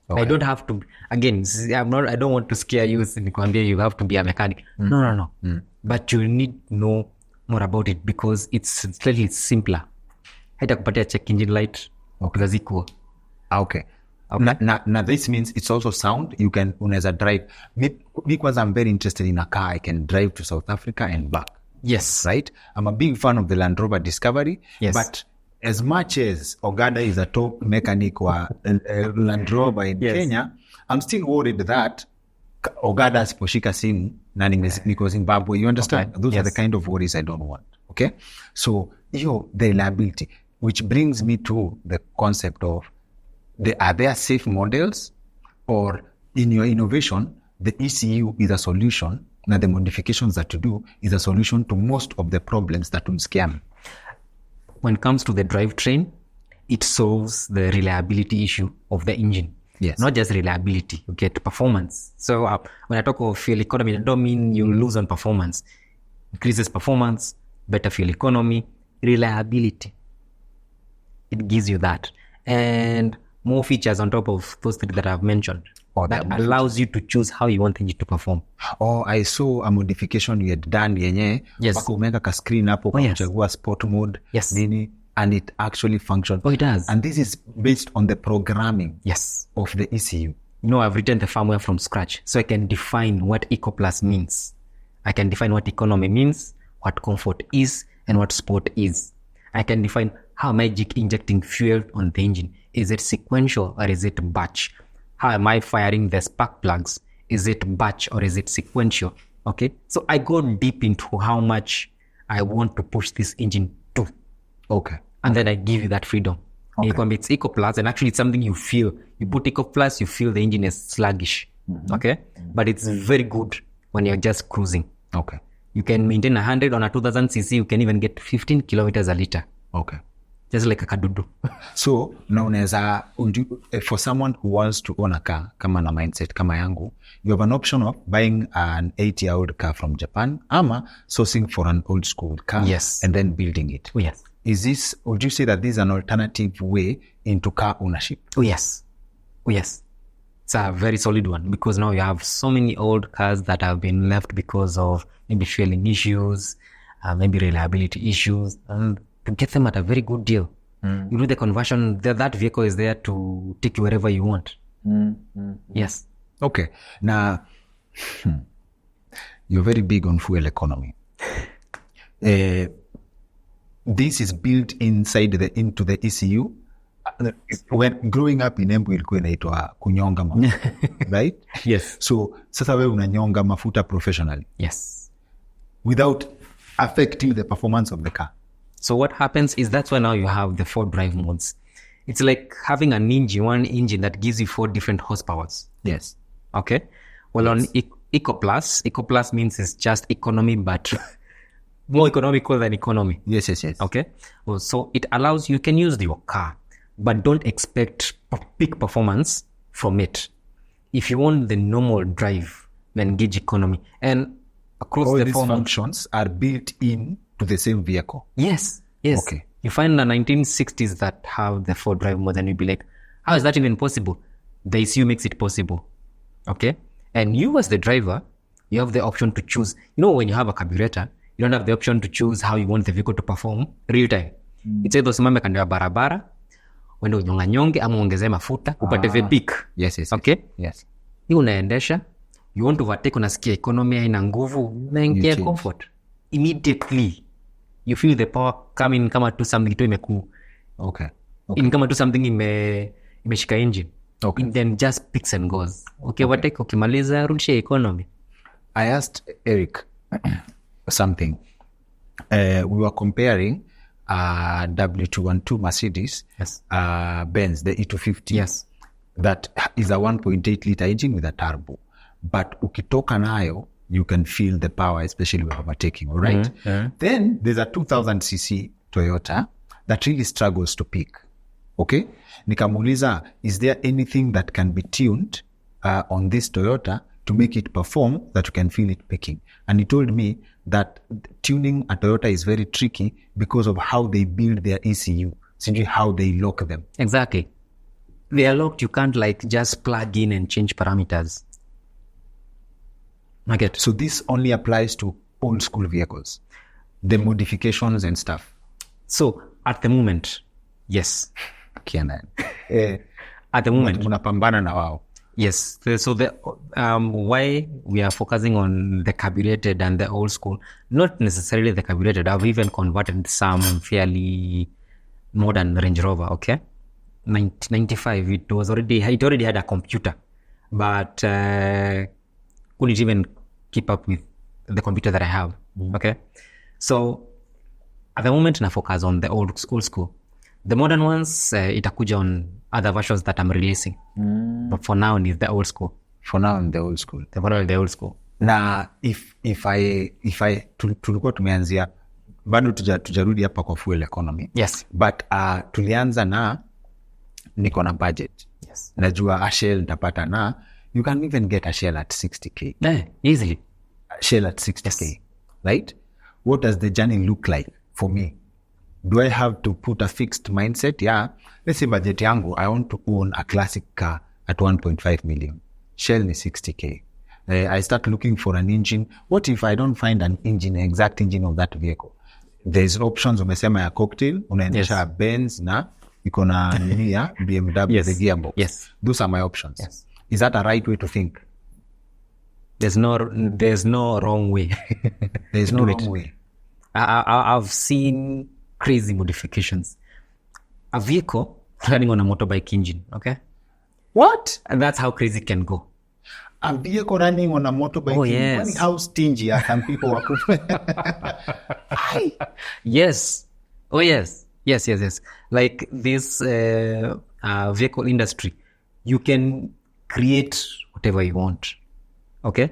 Okay. I don't have to, again, I don't want to scare you, you have to be a mechanic. No. But you need to know more about it because it's slightly simpler. Haitakupatia check engine light, because equal. Okay. Now this means it's also sound. You can, unaweza drive. Because I'm very interested in a car, I can drive to South Africa and back. Yes. Right? I'm a big fan of the Land Rover Discovery. Yes. But as much as Ogada is a top mechanic wa Land Rover in Kenya, I'm still worried that Ogada siposhika simu na niko Zimbabwe. You understand? Okay. Those are the kind of worries I don't want. Okay? So, the reliability, which brings me to the concept of, are there safe models, or in your innovation, the ECU is a solution, na the modifications that you do is a solution to most of the problems that will scam. When it comes to the drivetrain, it solves the reliability issue of the engine. Yes. Not just reliability, you get performance. So when I talk of fuel economy, I don't mean you lose on performance. Increases performance, better fuel economy, reliability. It gives you that. And more features on top of those three that I've mentioned. That allows you to choose how you want the engine to perform. Oh, I saw a modification you had done yenye. Yes. Paka umeka ka screen hapo kwa kuchagua sport mode. Yes. Nini, and it actually functions. Oh, it does. And this is based on the programming Yes. of the ECU. You know, I've written the firmware from scratch. So I can define what Eco Plus means. I can define what economy means, what comfort is, and what sport is. I can define how am I injecting fuel on the engine. Is it sequential or is it batch? How am I firing the spark plugs? Is it batch or is it sequential? Okay. So I go deep into how much I want to push this engine to. Okay. And then I give you that freedom. Okay. It's Eco Plus, and actually it's something you feel. You put Eco Plus, you feel the engine is sluggish. Okay. But it's very good when you're just cruising. Okay. You can maintain 100 on a 2000 cc. You can even get 15 kilometers a liter. Okay. Just like a kadudu. So now for someone who wants to own a car, kama na mindset kama yangu, you have an option of buying an 8-year-old car from Japan, ama sourcing for an old school car. Yes. And then building it. Oh, yes. Would you say that this is an alternative way into car ownership? Oh, yes. Oh, yes. It's a very solid one, because now you have so many old cars that have been left because of maybe fueling issues, maybe reliability issues, and to get them at a very good deal. You do the conversion, that vehicle is there to take you wherever you want. Yes. Okay. Now, you're very big on fuel economy. This is built into the ECU. When growing up in Embu ilikuwa inaitwa kunyonga mafuta, right? Yes. So sasa wewe unanyonga mafuta professionally. Yes. Without affecting the performance of the car. So what happens is that's why now you have the 4 drive modes. It's like having one engine that gives you 4 different horsepowers. Yes. Okay. Well, yes. On Eco Plus means it's just economy, but more economical than economy. Yes. Okay. Well, so it allows you can use your car, but don't expect peak performance from it. If you want the normal drive, then gauge economy. And across all the these functions are built in to the same vehicle. Yes. Okay. You find the 1960s that have the 4 drive mode, and you'll be like, how is that even possible? The ECU makes it possible. Okay. And you as the driver, you have the option to choose. You know, when you have a carburetor, you don't have the option to choose how you want the vehicle to perform real time. It's either usimame kando ya barabara, wende unyonge ama uongezee mafuta, upate the peak. Yes. Okay. Yes. Hii unaendesha, you want to overtake, unasikia economy haina nguvu, unaingia comfort. Immediately, you feel the power coming kama tu something tu imeku. Okay. Kama tu something imeshika engine. Okay. It then just picks and goes. Okay. Overtake, ukimaliza, rudisha economy. I asked Eric something. We were comparing W212 Mercedes, Yes. Benz, the E250. Yes. That is a 1.8 liter engine with a turbo. But ukitoka nayo, you can feel the power, especially when overtaking, all right? Then there's a 2000cc Toyota that really struggles to peak. Okay? Nikamuuliza, is there anything that can be tuned on this Toyota to make it perform that you can feel it peaking? And he told me that tuning a Toyota is very tricky because of how they build their ECU, simply how they lock them. Exactly. They are locked. You can't just plug in and change parameters. I get. So this only applies to old school vehicles, the modifications and stuff. So at the moment, yes. Kiana. At the moment, munapambana na wao. Yes. So the why we are focusing on the carbureted and the old school, not necessarily the carbureted. I've even converted some fairly modern Range Rover. Okay, 95. It already had a computer, but couldn't even keep up with the computer that I have. Okay, so at the moment, I focus on the old school. The modern ones, itakuja on other versions that I'm releasing. But for now, it's the old school. For now I'm the old school. The old school. Na if I tulikuwa tumeanzia bado tujarudi hapa kwa fuel economy. Yes. But tulianza na niko na budget. Yes. Najua a Shell nitapata na you can even get a Shell at 60k. Yeah, easily. A Shell at 60k. Yes. Right? What does the journey look like for me? Do I have to put a fixed mindset? Yeah. Let's say budget yangu, I want to own a classic car at 1.5 million. Shell ni 60k. I start looking for an engine. What if I don't find an exact engine of that vehicle? There's options, umesema ya cocktail, unaendesha Benz na iko na nini ya BMW, Yes. the gearbox. Yes. Those are my options. Yes. Is that a right way to think? There's no wrong way. There's no Do wrong it. way. I've seen crazy modifications. A vehicle running on a motorbike engine, okay? What? And that's how crazy it can go. A vehicle running on a motorbike. Oh, yes. How stingy are some people? Yes. Oh, yes. Yes. Like this vehicle industry, you can create whatever you want, okay?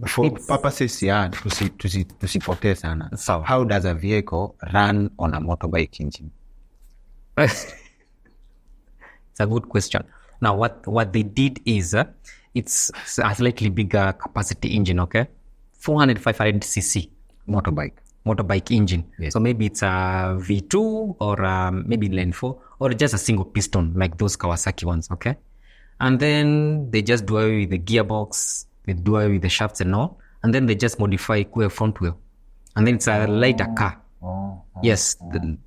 For purposes, yeah, tusipotee sana. Sawa. How does a vehicle run on a motorbike engine? It's a good question. Now, what they did is it's a slightly bigger capacity engine, okay? 400, 500 cc motorbike engine. Yes. So maybe it's a V2 or maybe Lane 4 or just a single piston like those Kawasaki ones, okay? And then they just do away with the gearbox, they do away with the shafts and all, and then they just modify a front wheel. And then it's a lighter car. Yes,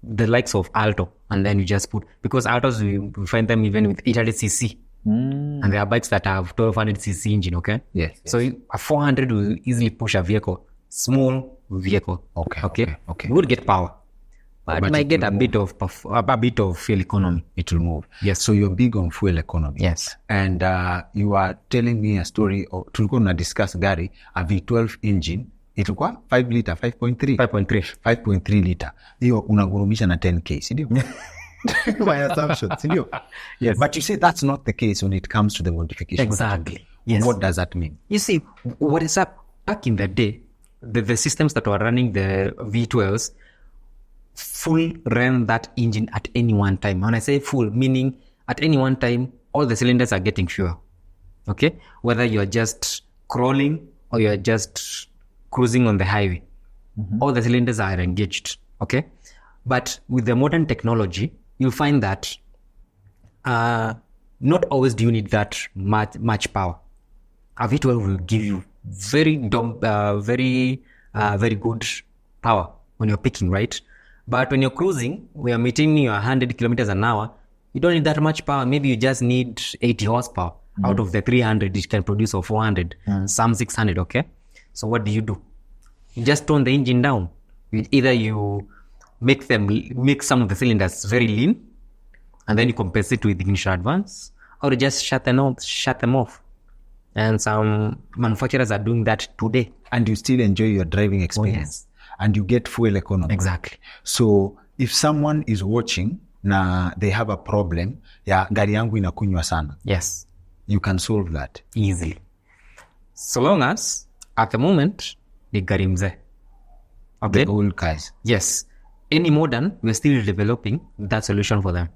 the likes of Alto. And then you just put, because Altos, we find them even with 800cc. And there are bikes that have 1200cc engine, okay? Yes. So a 400 will easily push a vehicle, small vehicle. Okay. You would get power. But it might get a bit of fuel economy. It will move. Yes. So you're big on fuel economy. Yes. And you are telling me a story, tulikuwa na discuss gari, a V12 engine, ilikuwa 5 liter, 5.3. 5.3 liter. Hiyo unagurumisha na 10k, sindio? My assumption, sindio? Yes. But you say that's not the case when it comes to the modification. Exactly. Yes. What does that mean? You see, what is up? Back in the day, the systems that were running the V12s full ran that engine at any one time. When I say full, meaning at any one time, all the cylinders are getting fuel. Okay? Whether you're just crawling or you're just cruising on the highway, all the cylinders are engaged. Okay? But with the modern technology, you'll find that not always do you need that much power. A V12 will give you very good power when you're picking, right? But when you're cruising, we are meeting your 100 kilometers an hour, you don't need that much power. Maybe you just need 80 horsepower out of the 300 it can produce, or 400, some 600, okay? So what do? You just tone the engine down. Either you make some of the cylinders very lean, and then you compensate with ignition advance, or you just shut them off. And some manufacturers are doing that today. And you still enjoy your driving experience. And you get fuel economy. Exactly. So if someone is watching na they have a problem, gari yangu inakunywa sana. Yes. You can solve that. Easily. So long as, at the moment, the gari mzee. Okay? The old cars. Yes. Any modern, we're still developing that solution for them.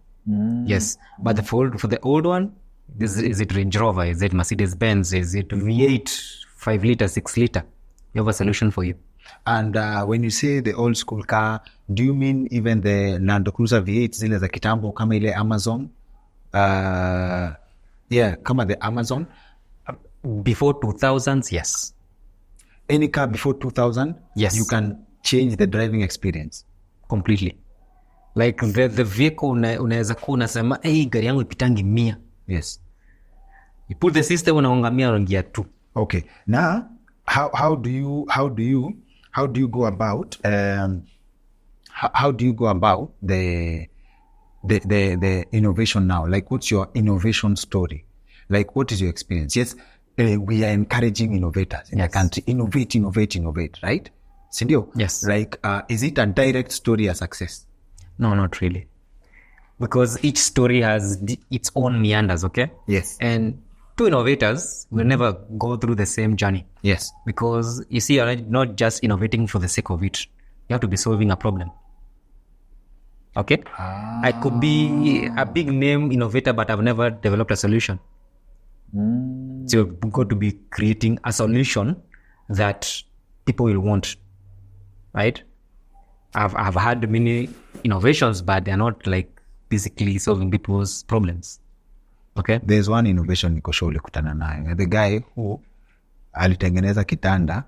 Yes. But for the old one, is it Range Rover? Is it Mercedes-Benz? Is it V8, 5 liter, 6 liter? We have a solution for you. And when you say the old school car, do you mean even the Land Cruiser V8 zile za kitambo kama ile Amazon? Kama the Amazon? Before 2000s, yes. Any car before 2000? Yes. You can change the driving experience. Completely. Like the vehicle unaweza kuwa unasema, hey, gari yangu ipitangi 100. Yes. You put the system unaonga 100 unaingia 2. Okay. Now, how do you go about the innovation now? Like, what's your innovation story? Like, what is your experience? Yes, we are encouraging innovators in the country. Innovate, right? Sindio? Yes. Like, is it a direct story of success? No, not really. Because each story has its own meanders, okay? Yes. And two innovators will never go through the same journey. Yes. Because you see, you're not just innovating for the sake of it. You have to be solving a problem. Okay? I could be a big name innovator, but I've never developed a solution. So you've got to be creating a solution that people will want. Right? I've had many innovations, but they're not like basically solving people's problems. Okay? There's one innovation niko sure ulikutana nayo. The guy who alitengeneza kitanda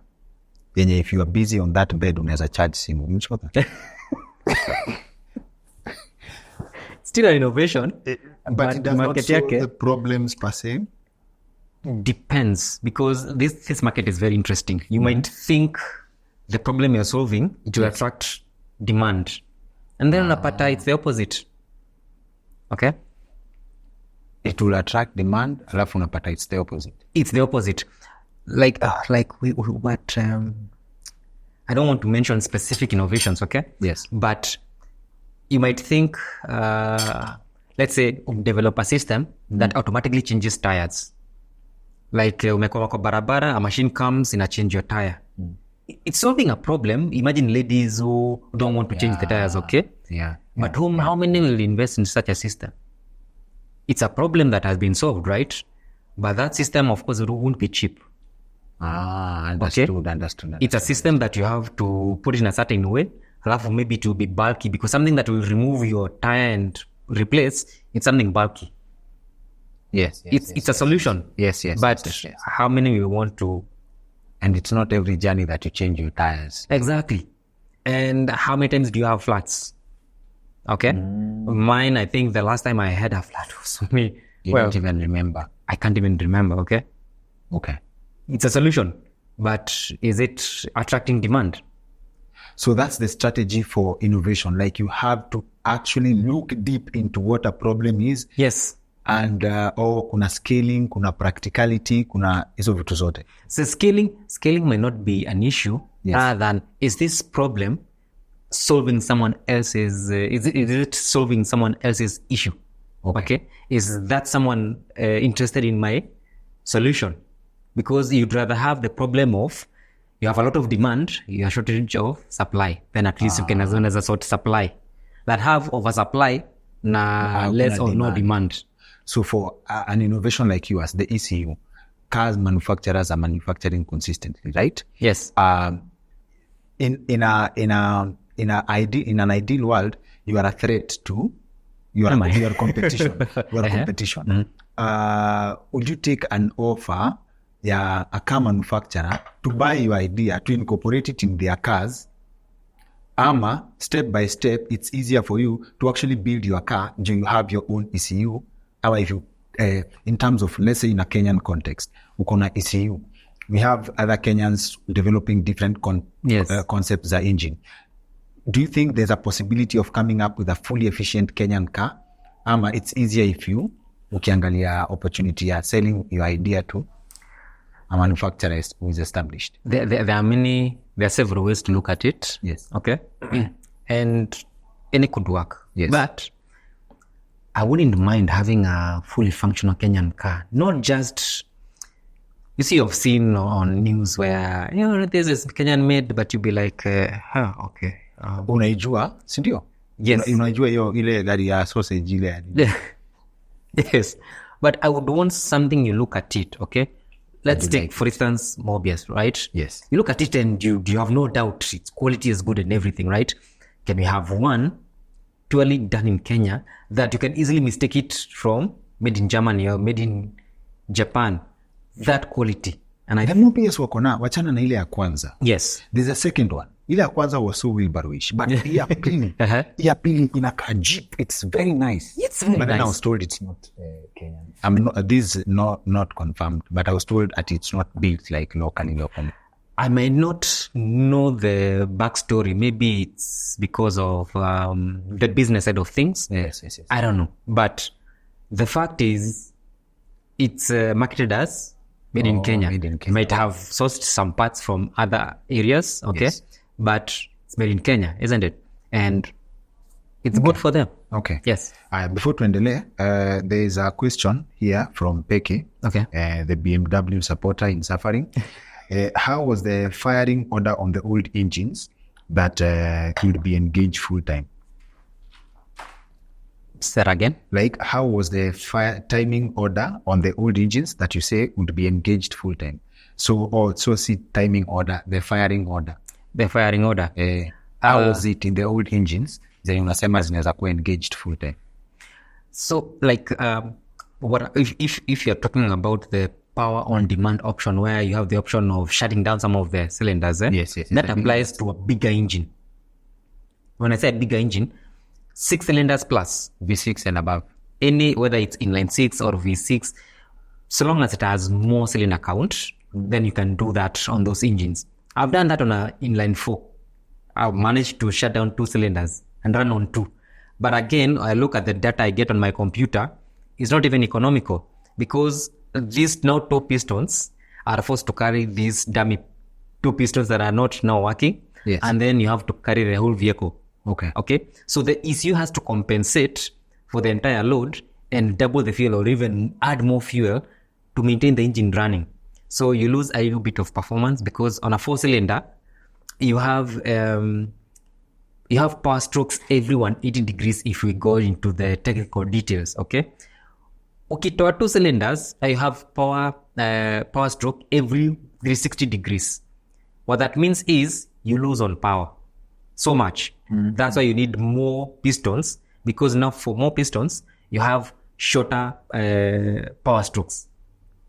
yenye if you are busy on that bed unaweza charge simu. You saw that? Still an innovation, but it does not solve the problems per se. Depends, because this market is very interesting. You might think the problem you're solving, it will attract demand. And then unapata it's the opposite. Okay? It will attract demand, alafu unapata it's the opposite. It's the opposite. Like what, I don't want to mention specific innovations, okay? Yes. But you might think, let's say, develop a system that automatically changes tires. Like, umekuwa kwa barabara, a machine comes and change your tire. It's solving a problem. Imagine ladies who don't want to change the tires, okay? Yeah. But how many will invest in such a system? It's a problem that has been solved, right? But that system, of course, it won't be cheap. Understood, okay? Understood. It's a system that you have to put in a certain way. Maybe to be bulky, because something that will remove your tire and replace, it's something bulky. Yes. It's a solution. Yes. But how many will want to? And it's not every journey that you change your tires. Exactly. And how many times do you have flats? Okay. Mine, I think the last time I had a flat was me. You don't even remember. I can't even remember. Okay. It's a solution, but is it attracting demand? So that's the strategy for innovation. Like you have to actually look deep into what a problem is. Yes. And kuna scaling, kuna practicality, kuna hizo vitu zote. So scaling may not be an issue, rather than is this problem solving someone else's, is it solving someone else's issue? Okay. Is that someone interested in my solution? Because you'd rather have the problem of you have a lot of demand, you have shortage of supply. Then at least you can as well as a sort of supply. That have oversupply, less or no demand. So for an innovation like yours, the ECU, cars manufacturers are manufacturing consistently, right? Yes. In an ideal world, you are a threat to your competition. You are a competition. Would you take an offer? A car manufacturer to buy your idea, to incorporate it in their cars, ama step by step, it's easier for you to actually build your car, you have your own ECU, or if you, in terms of, let's say in a Kenyan context, ukona ECU. We have other Kenyans developing different concepts of engine. Do you think there's a possibility of coming up with a fully efficient Kenyan car? Ama it's easier if you, ukiangalia opportunity ya selling your idea to a manufacturer who is established. There are several ways to look at it. Yes. Okay. And any could work. Yes. But I wouldn't mind having a fully functional Kenyan car. Not just, you see, I've seen on news where, this is Kenyan made, but you'll be like, okay. Unaijua, sindio? Yes. Unaijua ile gari ya sausage ile. Yes. But I would want something you look at it, okay? Let's take, for instance, Mobius, right? Yes. You look at it and you have no doubt its quality is good and everything, right? Can we have one purely done in Kenya that you can easily mistake it from made in Germany or made in Japan? That quality. And the Mobius wakona, wachana na ile ya kwanza. Yes. There's a second one. Ile ya kwanza was so wheelbarrowish. But ya pili inaka Jeep. It's very nice. It's very nice. But then I was told it's not Kenyan. This is not confirmed. But I was told that it's not built like locally. I may not know the backstory. Maybe it's because of the business side of things. Yes. I don't know. But the fact is, it's marketed as made in Kenya. You might have sourced some parts from other areas, okay? Yes. But it's made in Kenya, isn't it? And it's good for them. Okay. Yes. Before tuendelee, there is a question here from Peki, Okay. the BMW supporter in suffering. How was the firing order on the old engines that could be engaged full time? Say that again. Like, how was the timing order on the old engines that you say would be engaged full time? So see timing order, the firing order. The firing order. How was it in the old engines? Zenye unasema zinaweza kuwa engaged full time. So like what if you're talking about the power on demand option where you have the option of shutting down some of the cylinders, Yes, that applies to a bigger engine. When I say a bigger engine, 6 cylinders plus V6 and above. any, whether it's inline 6 or V6, so long as it has more cylinder count, then you can do that on those engines. I've done that on a inline 4. I've managed to shut down 2 cylinders and run on 2. But again, I look at the data I get on my computer, it's not even economical because these now 2 pistons are forced to carry these dummy 2 pistons that are not now working. Yes. And then you have to carry the whole vehicle. Okay. So the ECU has to compensate for the entire load and double the fuel or even add more fuel to maintain the engine running. So you lose a little bit of performance because on a 4-cylinder, you have power strokes every 180 degrees if we go into the technical details, okay? Ukitoa 2 cylinders, you have power stroke every 360 degrees. What that means is you lose on power so much. Mm-hmm. That's why you need more pistons, because now for more pistons, you have shorter power strokes.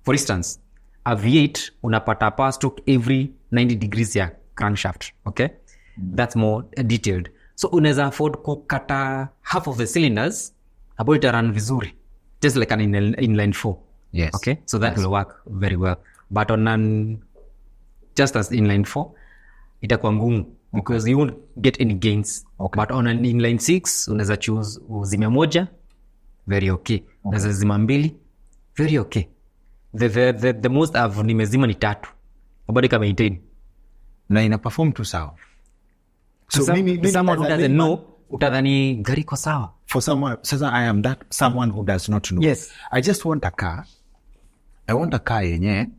For instance, a V8 unapata power stroke every 90 degrees ya crankshaft, okay? Mm-hmm. That's more detailed. So unaweza afford kukata half of the cylinders about ita run vizuri, just like an inline 4. Yes. Okay, so that will work very well. But on just as inline 4, itakuwa ngumu because you won't get any gains. Okay. But on an inline 6, unaweza choose uzime moja, very okay. Unaweza zima mbili, very okay. The most I've nimezima ni 3. About ika maintain. Na ina perform tu sawa. So someone who doesn't know, utadhani gari iko sawa. For someone, sasa I am that someone who does not know. Yes. I just want a car. I want a car yenye,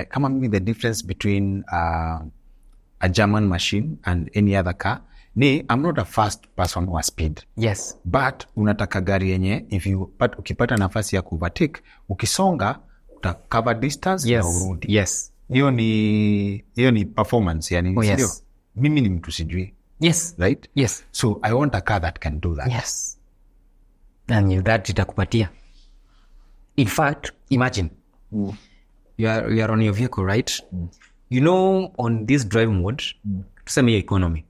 kama mimi the difference between a German machine and any other car, I'm not a fast person who has speed. Yes. But unataka gari yenye, ukipata nafasi ya kuovertake, ukisonga, cover distance, yes. na urudi. Yes. Hiyo ni performance, yani. Oh, yes. Mimi ni mtu sijui. Yes. Right? Yes. So I want a car that can do that. Yes. And that itakupatia. In fact, imagine you are on your vehicle, right? You know, on this drive mode, tuseme your economy.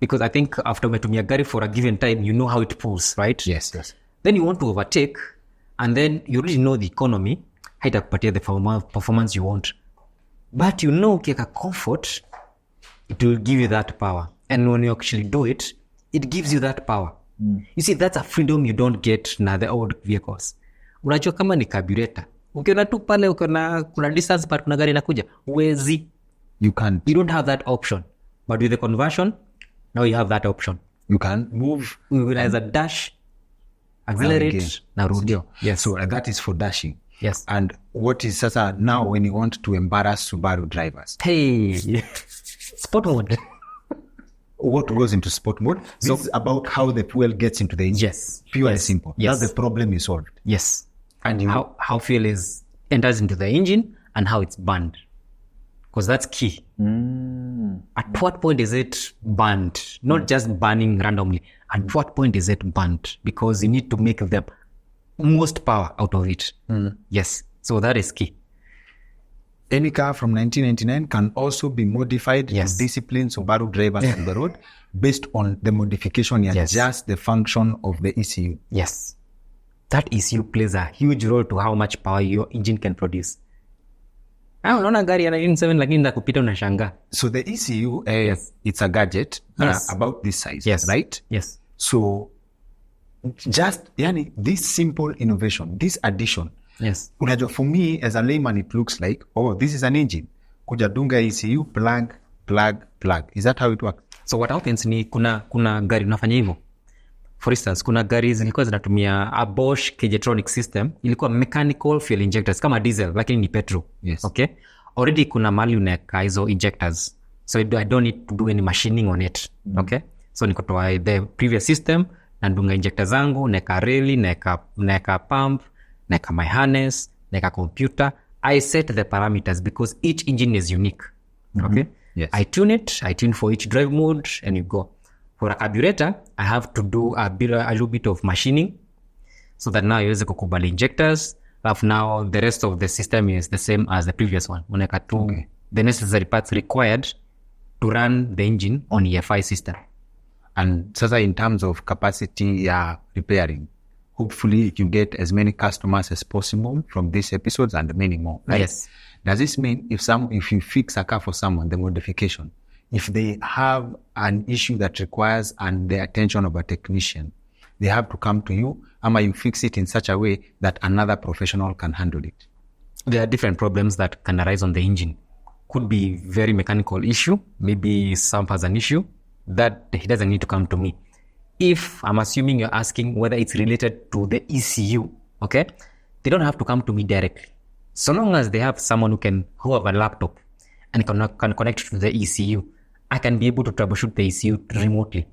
Because I think after umetumia gari for a given time, you know how it pulls, right? Yes, yes. Then you want to overtake, and then you really know the economy, haitakupatia the performance you want. But you know, ukiweka comfort, it will give you that power. And when you actually do it, it gives you that power. You see, that's a freedom you don't get na the old vehicles. Unajua kama ni carburetor, ukiona tu pale kuna distance but kuna gari inakuja, huwezi. You can't. You don't have that option. But with the conversion, now you have that option. You can move. As a dash, accelerate, na rudi. Yes. So that is for dashing. Yes. And what is sasa now when you want to embarrass Subaru drivers? Hey, sport mode. What goes into sport mode? So this is about how the fuel gets into the engine. Yes. Pure and simple. Yes. That's the problem is solved. Yes. And how fuel enters into the engine and how it's burned. Because that's key. At what point is it burned? Not just burning randomly. At what point is it burned? Because you need to make the most power out of it. Yes. So that is key. Any car from 1999 can also be modified to discipline Subaru drivers on the road based on the modification and just the function of the ECU. Yes. That ECU plays a huge role to how much power your engine can produce. Unaona gari ya 1997 lakini nda kupita unashangaa. So the ECU, it's a gadget about this size, right? Yes. So just, this simple innovation, this addition, unajua for me as a layman it looks like, this is an engine. Kuja dunga ECU, plug. Is that how it works? So what happens ni kuna gari unafanya hivyo. For instance, kuna gari zilikuwa zinatumia a Bosch Kejetronic system, ilikuwa mechanical fuel injectors kama diesel lakini ni petrol. Yes. Okay? Already kuna mahali unaweka hizo injectors. So I don't need to do any machining on it. Okay? So nikotoa the previous system na ndunga injector zangu, naeka reli, naeka pump, naeka my harness, naeka computer. I set the parameters because each engine is unique. Okay? Yes. I tune for each drive mode and you go. For a carburetor, I have to do a little bit of machining so that now iweze kukubali injectors. Now the rest of the system is the same as the previous one. Unaweka tu the necessary parts required to run the engine on EFI system. And sasa in terms of capacity repairing, hopefully you get as many customers as possible from these episodes and many more. Right? Yes. Does this mean if you fix a car for someone, the modification, if they have an issue that requires the attention of a technician, they have to come to you, or you fix it in such a way that another professional can handle it? There are different problems that can arise on the engine. Could be very mechanical issue, maybe some has an issue that he doesn't need to come to me. If I'm assuming you're asking whether it's related to the ECU, okay, they don't have to come to me directly. So long as they have someone who have a laptop and can connect to the ECU, I can be able to troubleshoot the ECU remotely.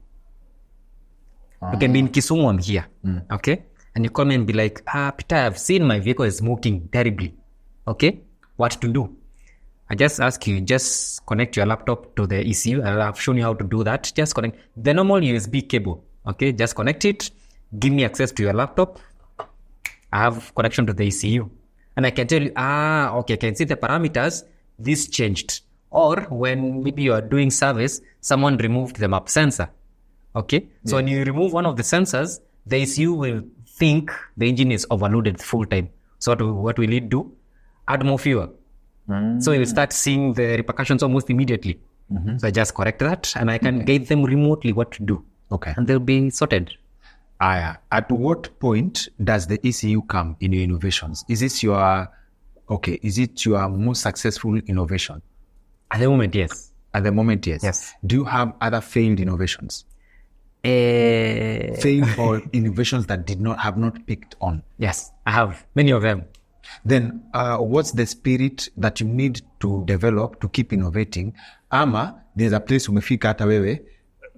You can be in Kisumu, I'm here, okay? And you come and be like, Peter, I've seen my vehicle is smoking terribly, okay? What to do? I just ask you, just connect your laptop to the ECU. I've shown you how to do that. Just connect the normal USB cable, okay? Just connect it, give me access to your laptop. I have connection to the ECU. And I can tell you, okay, I can see the parameters, this changed. Or when maybe you are doing service, someone removed the map sensor. Okay? So when you remove one of the sensors, the ECU will think the engine is overloaded full time. So what will it do? Add more fuel. So it will start seeing the repercussions almost immediately. So I just correct that and I can guide them remotely what to do. Okay. And they'll be sorted. At what point does the ECU come in your innovations? Is it your most successful innovation? At the moment, yes. At the moment, yes. Yes. Do you have other failed innovations? Failed or innovations that have not picked on? Yes, I have many of them. Then what's the spirit that you need to develop to keep innovating? Ama, there's a place umefika hata wewe.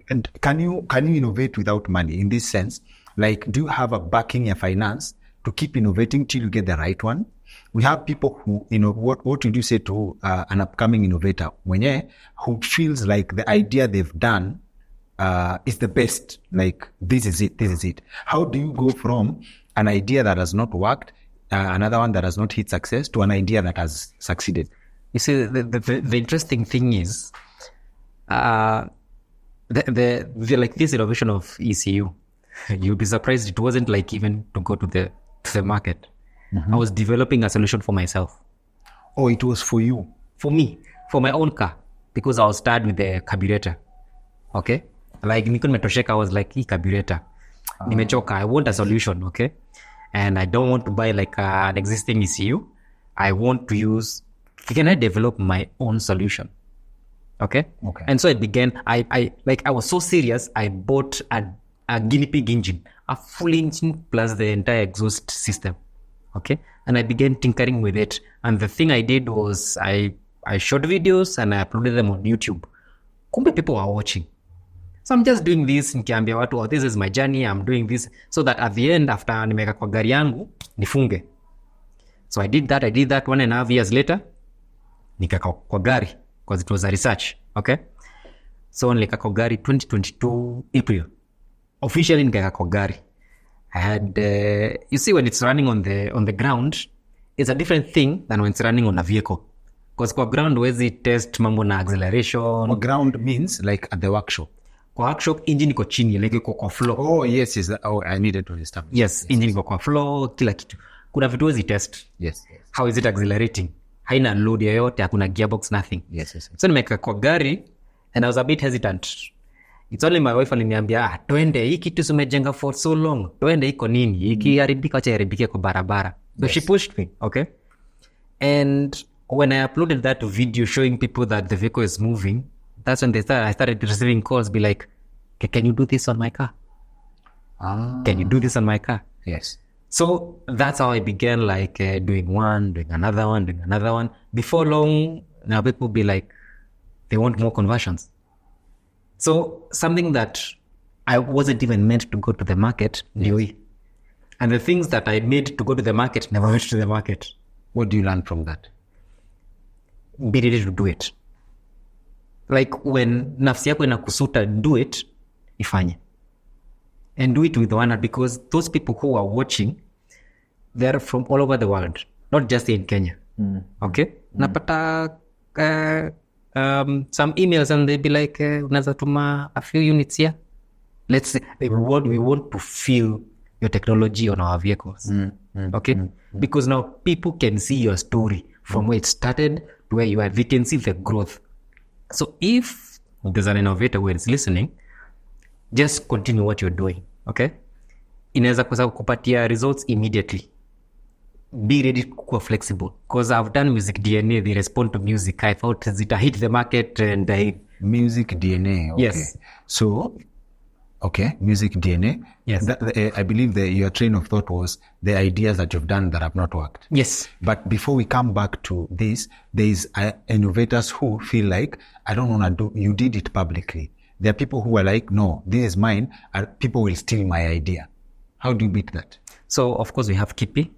And can you innovate without money in this sense? Like, do you have a backing your finance to keep innovating till you get the right one? We have people who, what would you say to an upcoming innovator who feels like the idea they've done is the best, like this is it. How do you go from an idea that has not worked, another one that has not hit success, to an idea that has succeeded? You see, the interesting thing is, the like this innovation of ECU, you'll be surprised it wasn't like even to go to the market. I was developing a solution for myself. Oh, it was for you? For me, for my own car, because I was started with the carburetor. Okay? Like, I was like, carburetor. Nimechoka, I want a solution, okay? And I don't want to buy like an existing ECU. I want to use, can I develop my own solution? Okay? And so it began, I was so serious, I bought a guinea pig engine, a full engine plus the entire exhaust system. Okay? And I began tinkering with it. And the thing I did was I shot videos and I uploaded them on YouTube. Kumbe people are watching. So I'm just doing this, nikiambia watu, this is my journey, I'm doing this, so that at the end, after nimeka kwa gari yangu, nifunge. So I did that 1.5 years later, nikaka kwa gari, because it was a research, okay? So nikaka kwa gari 2022 April. Officially nikaka kwa gari. I had, you see, when it's running on the ground, it's a different thing than when it's running on a vehicle. Because kwa ground, wezi test mambo na acceleration. Kwa ground means like at the workshop. Kwa workshop, engine iko chini, like iko kwa floor. Oh, yes. Oh, I needed to understand. Yes, engine iko kwa floor, kila kitu. Kuna vitu wezi test. Yes. How is it accelerating? Haina load yoyote, hakuna gearbox, nothing. Yes. So nimeka kwa gari, and I was a bit hesitant. It's only my wife aliniambia, twende, hii kitu sumejenga for so long. Twende iko nini? Hiki haribika, wacha haribike kwa barabara. So she pushed me, okay? And when I uploaded that video showing people that the vehicle is moving, that's when I started receiving calls, be like, "Okay, can you do this on my car? Can you do this on my car?" Yes. So that's how I began, like doing another one. Before long, now people be like, they want more conversions. So something that I wasn't even meant to go to the market, and the things that I made to go to the market never went to the market. What do you learn from that? Be ready to do it. Like when nafsi yako inakusuta, do it, ifanye. And do it with honor, because those people who are watching, they're from all over the world, not just in Kenya. Okay? Napata some emails and they'll be like, unaweza tuma a few units here. Let's say we want to feel your technology on our vehicles. Okay? Because now people can see your story from where it started to where you are. They can see the growth. So if there's an innovator who is listening, just continue what you're doing. Okay? Inaweza kupatia results immediately. Be ready to be flexible, because I've done music DNA. They respond to music. I thought it hit the market and music DNA. Okay. Yes. So, okay, music DNA. Yes. I believe your train of thought was the ideas that you've done that have not worked. Yes. But before we come back to this, there's innovators who feel like, I don't want to do, you did it publicly. There are people who are like, no, this is mine, and people will steal my idea. How do you beat that? So, of course, we have KIPI,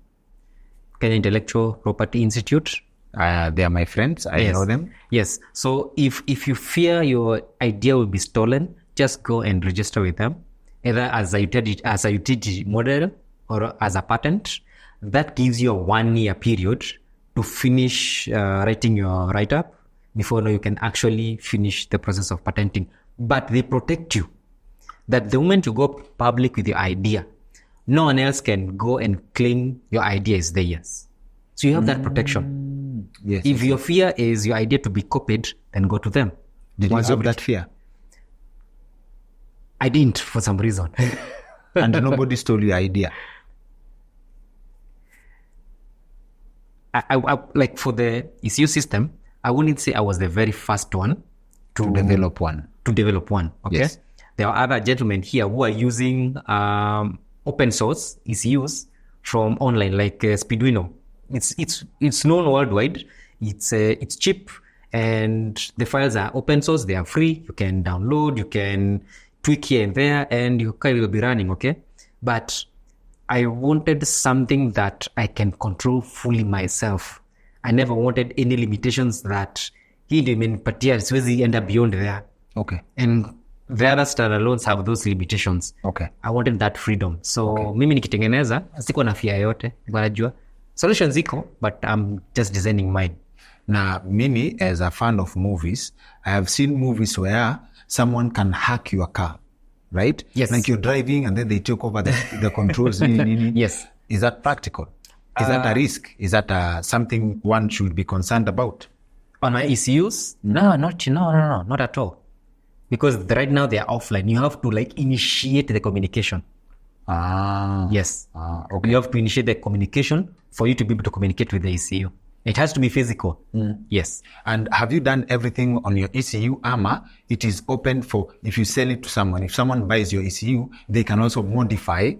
Kenya Intellectual Property Institute. They are my friends. I know them. Yes. So if you fear your idea will be stolen, just go and register with them, either as a utility model or as a patent. That gives you a 1 year period to finish writing your write-up before you can actually finish the process of patenting. But they protect you. That the moment you go public with your idea, no one else can go and claim your idea is theirs. So you have that protection. Yes. If your fear is your idea to be copied, then go to them. Did you have that fear? I didn't, for some reason. And nobody stole your idea? I like for the ECU system, I wouldn't say I was the very first one to develop one. Okay. Yes. There are other gentlemen here who are using open source ECUs from online, like Speeduino. It's known worldwide. It's cheap, and the files are open source. They are free. You can download. You can tweak here and there, and your car will be running. Okay, but I wanted something that I can control fully myself. I never wanted any limitations that he didn't siwezi enda beyond there. Okay. And the other standalones have those limitations. Okay. I wanted that freedom. So mimi nikitengeneza, siko na fear yote. Najua solutions ziko, but I'm just designing mine. Now, mimi, as a fan of movies, I have seen movies where someone can hack your car, right? Yes. Like you're driving and then they take over the controls. Yes. Is that practical? Is that a risk? Is that something one should be concerned about? On my ECUs? No, not at all. Because right now they are offline. You have to initiate the communication. Yes. Okay. You have to initiate the communication for you to be able to communicate with the ECU. It has to be physical. Yes. And have you done everything on your ECU? It is open for, if you sell it to someone, if someone buys your ECU, they can also modify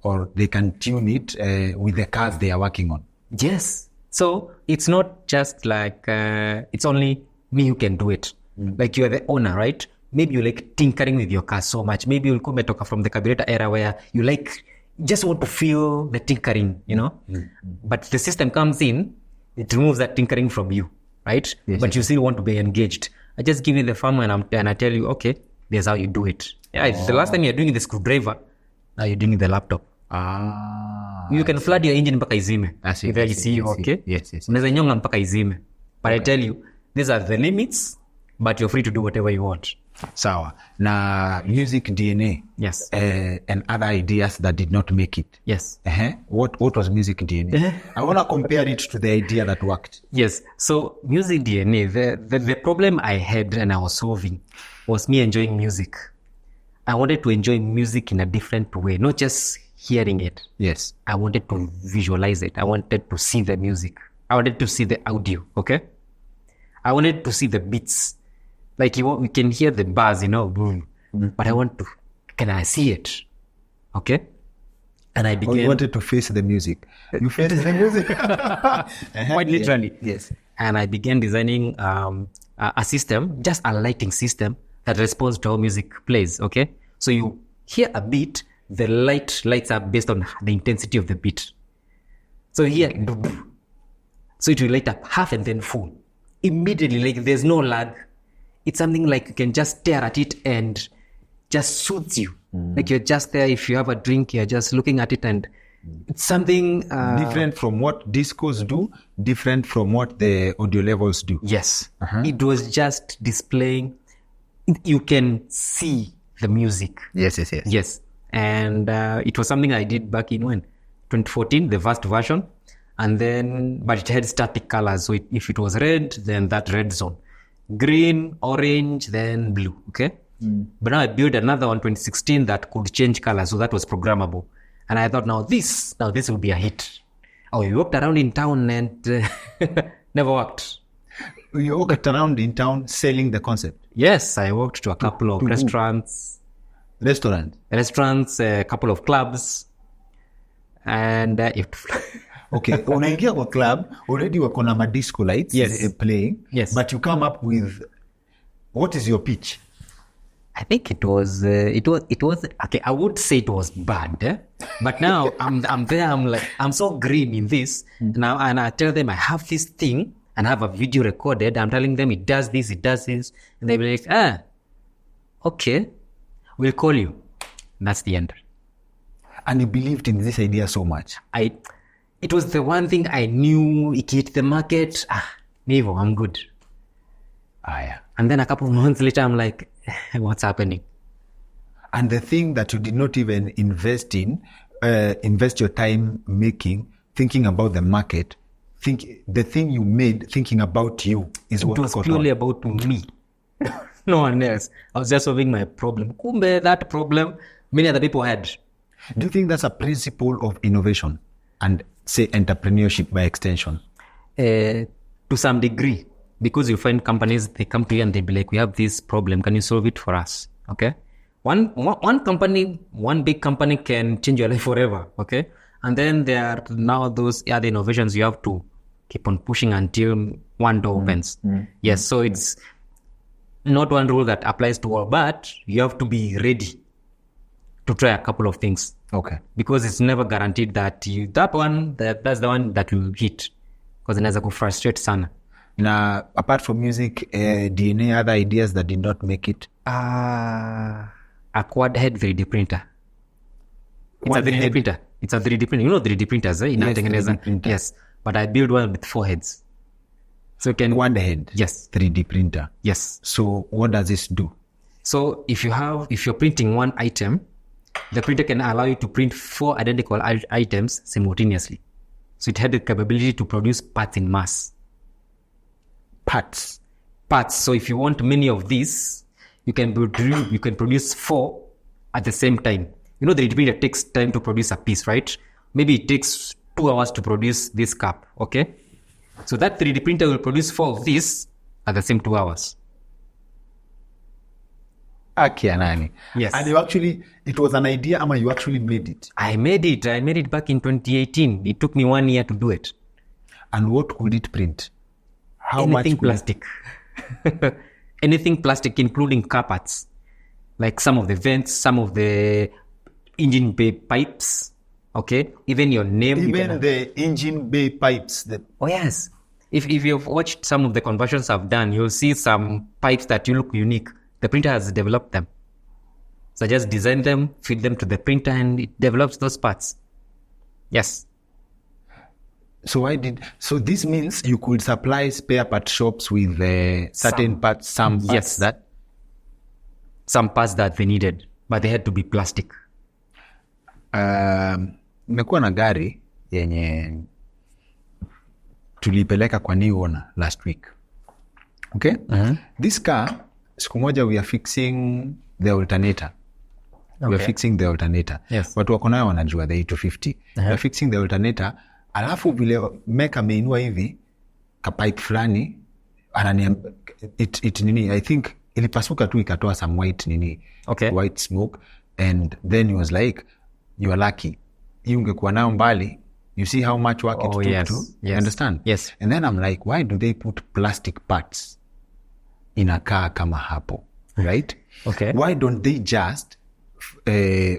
or they can tune it with the cars they are working on. Yes. So it's not just like, it's only me who can do it. Like you are the owner, right? Maybe you like tinkering with your car so much. Maybe you'll come from the carburetor era where you just want to feel the tinkering, But the system comes in, it removes that tinkering from you, right? Yes, but you still want to be engaged. I just give you the firmware and I tell you, okay, there's how you do it. Yeah, the last time you're doing the screwdriver, now you're doing the laptop. You can flood your engine mpaka izime. With the ECU, okay? Yes. Unaweza nyonga mpaka izime. But I tell you, these are the limits, but you're free to do whatever you want. Sawa. Now, music DNA. Yes. And other ideas that did not make it. Yes. What was music DNA? I want to compare it to the idea that worked. Yes. So music DNA, the problem I had and I was solving was me enjoying music. I wanted to enjoy music in a different way, not just hearing it. Yes. I wanted to visualize it. I wanted to see the music. I wanted to see the audio, okay? I wanted to see the beats. Like we can hear the buzz, boom. But I want to, can I see it? Okay. And I began. Oh, you wanted to face the music. You faced the music. Quite literally. Yes. And I began designing a system, just a lighting system that responds to how music plays. Okay. So you hear a beat, the light lights up based on the intensity of the beat. So here, so it will light up half and then full. Immediately, like there's no lag. It's something like you can just stare at it and just soothes you. Like you're just there. If you have a drink, you're just looking at it, and it's something different from what discos do, different from what the audio levels do. Yes. It was just displaying. You can see the music. Yes. And it was something I did back in 2014, the first version. And then, but it had static colors. So if it was red, then that red zone. Green, orange, then blue. Okay. But now I built another one, 2016, that could change colors. So that was programmable. And I thought, now this will be a hit. Oh, we walked around in town and never worked. You walked around in town selling the concept? Yes, I walked to a couple of restaurants, a couple of clubs, and okay, unaingia kwa club, already wako na disco lights playing, but you come up with, what is your pitch? I think it was okay. I would say it was bad, but now I'm there. I'm like, I'm so green in this now, and I tell them I have this thing and I have a video recorded. I'm telling them it does this, and they be like, okay, we'll call you. And that's the end. And you believed in this idea so much. It was the one thing I knew. It hit the market. Nevo, I'm good. Yeah. And then a couple of months later, I'm like, what's happening? And the thing that you did not even invest your time making, thinking about the market, the thing you made thinking about you is what it was purely about me. No one else. I was just solving my problem. Kumbe, that problem many other people had. Do you think that's a principle of innovation and, say, entrepreneurship by extension? To some degree. Because you find companies, they come to you and they be like, we have this problem, can you solve it for us? Okay. One company, one big company can change your life forever. Okay. And then there are now those other innovations you have to keep on pushing until one door opens. Yes. So it's not one rule that applies to all, but you have to be ready to try a couple of things. Okay. Because it's never guaranteed that that's the one that will hit. Because inaweza kufrustrate sana. Now, apart from music, do you know other ideas that did not make it? A quad head 3D printer. It's a 3D printer. It's a 3D printer. You know 3D printers, eh? Yes, 3D printer. Yes. But I built one with 4 heads. So you can... One head? Yes. 3D printer? Yes. So what does this do? So if you're printing one item, the printer can allow you to print 4 identical items simultaneously. So it had the capability to produce parts in mass. Parts. So if you want many of these, you can produce 4 at the same time. You know, the 3D printer takes time to produce a piece, right? Maybe it takes 2 hours to produce this cup. Okay. So that 3D printer will produce 4 of these at the same 2 hours. Akianani. Yes. And it was an idea, ama you actually made it? I made it back in 2018. It took me 1 year to do it. And what could it print? Anything plastic. Anything plastic, including car parts. Like some of the vents, some of the engine bay pipes. Okay? Even your name. Even the engine bay pipes. Oh, yes. If you've watched some of the conversions I've done, you'll see some pipes that you look unique. The printer has developed them. So I just design them, feed them to the printer, and it develops those parts. Yes. So this means you could supply spare part shops with certain parts, some parts some parts that they needed, but they had to be plastic. Nimekuwa na gari yenye tulipeleka kwa new owner last week. Okay? This car, siku moja we are fixing the alternator. Okay. We are fixing the alternator. Yes. Watu wako nayo wanajua the 850. We are fixing the alternator. Alafu vile meka ameinua hivi ka pipe fulani I think ilipasuka tu ikatoa some white nini, Okay. white smoke, and then he was like, you are lucky, hii ungekuwa nayo mbali, you see how much work it took yes. to, Yes. you understand? Yes. And then I'm like, why do they put plastic parts in a car kama hapo, right? Okay. Why don't they just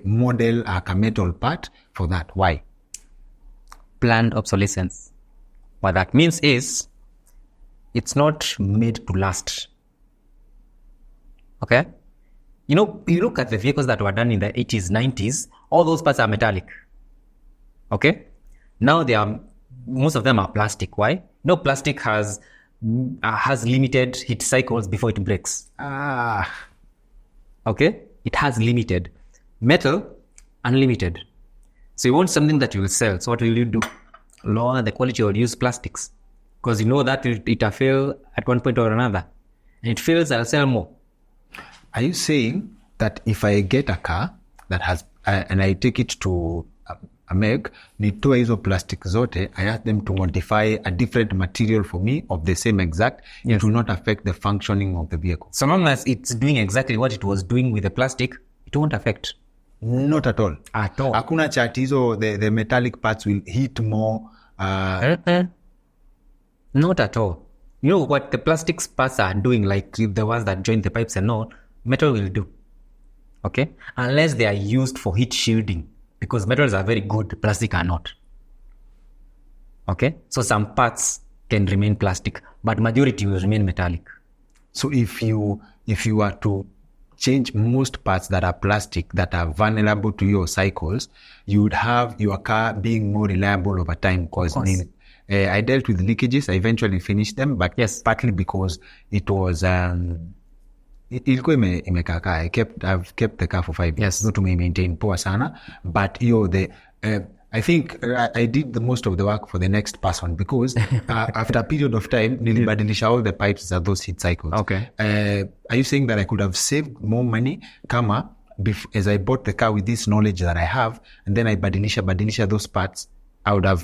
model a metal part for that? Why? Planned obsolescence. What that means is it's not made to last. Okay? You know, you look at the vehicles that were done in the 80s, 90s, all those parts are metallic. Okay? Now most of them are plastic. Why? No, plastic has limited heat cycles before it breaks. Okay? It has limited. Metal, unlimited. So you want something that you will sell. So what will you do? Lower the quality or use plastics. Because you know that it'll fail at one point or another. And it fails, I'll sell more. Are you saying that if I get a car that has, and I take it to a make, nitoe hizo plastic zote, I ask them to modify a different material for me of the same exact, Yes. it will not affect the functioning of the vehicle. So long as it's doing exactly what it was doing with the plastic, it won't affect. Not at all. At all. Hakuna chat hizo, the metallic parts will hit more. Not at all. You know what the plastic parts are doing, like the ones that join the pipes and all, metal will do. Okay? Unless they are used for heat shielding. Because metals are very good, plastic are not. Okay? So some parts can remain plastic, but majority will remain metallic. So if you are to change most parts that are plastic, that are vulnerable to your cycles, you would have your car being more reliable over time. Because I dealt with leakages. I eventually finished them, but Yes. partly because it was ilikuwa imekaa. I've kept the car for 5 years. Yes. Not to maintain poa sana, but I think I did the most of the work for the next person because after a period of time, nilibadilisha all the pipes at those heat cycles. Okay. Are you saying that I could have saved more money kama as I bought the car with this knowledge that I have, and then I badilisha those parts, I would have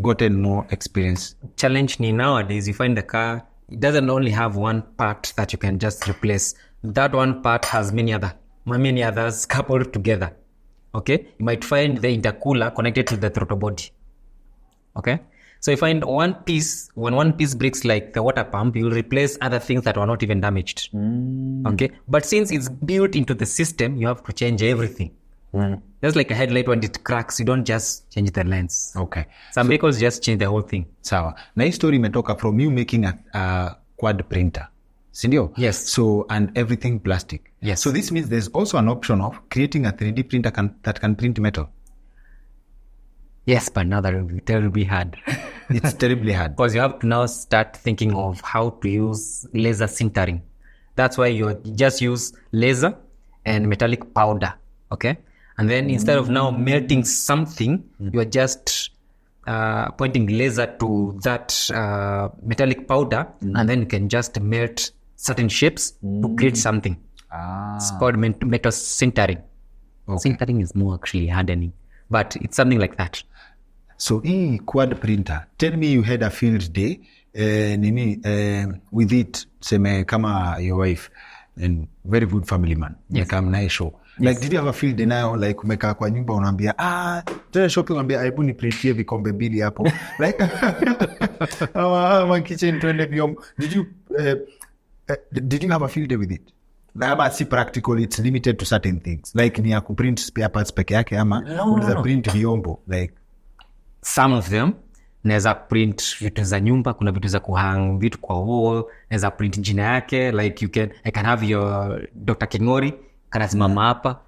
gotten more experience? Challenge ni nowadays, you find the car, it doesn't only have one part that you can just replace. That one part has many others coupled together. Okay? You might find the intercooler connected to the throttle body. Okay? So you find one piece, when one piece breaks like the water pump, you will replace other things that were not even damaged. Okay? But since it's built into the system, you have to change everything. Just like a headlight, when it cracks, you don't just change the lens. Okay. Some vehicles just change the whole thing. Sawa. Na hii story imetoka from you making a quad printer. Sindio? Yes. So, and everything plastic. Yes. So this means there's also an option of creating a 3D printer that can print metal. Yes, but now that will be terribly hard. It's terribly hard. Because you have to now start thinking of how to use laser sintering. That's why you just use laser and metallic powder. Okay? And then instead of now melting something, you are just pointing laser to that metallic powder, and then you can just melt certain shapes to create something. It's called metal sintering. Okay. Sintering is more actually hardening, but it's something like that. So hii quad printer, tell me you had a field day with it, seme kama your wife and very good family man. Yes. Meka mnae show. Like, did you have a field day nayo, like umekaa kwa nyumba unaambia, tena shopping unaambia, aibu niprintie vikombe mbili hapo. Like, ama kitchen tuende vyombo. Did you have a field day with it? Ama si practical, it's limited to certain things. Like ni ya kuprint spare parts peke yake ama unaweza print vyombo. Like, some of them naweza print vitu za nyumba, kuna vitu za kuhang vitu kwa wall, naweza print jina yake, like I can have your Dr. Kingori kana simama hapa.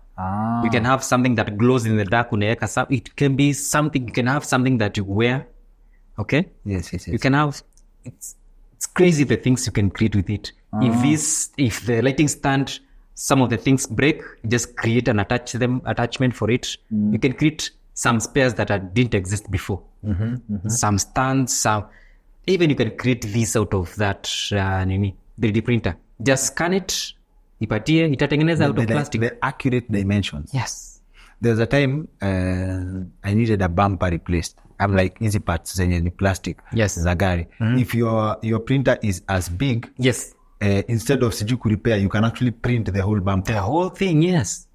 You can have something that glows in the dark, unaweka it can be something, you can have something that you wear. Okay? yes. You can have, it's crazy the things you can create with it. If the lighting stand, some of the things break, just create an attachment for it. You can create some spares that didn't exist before. Some stands, even you can create this out of that 3D printer. Just scan it, ipatie, itatengeneza out of plastic. The accurate dimensions. Yes. There's a time I needed a bumper replaced. I'm like, easy parts zenye ni plastic. Yes. Za gari. If your printer is as big Yes. instead of Sujuku repair, you can actually print the whole bumper. The whole thing, yes.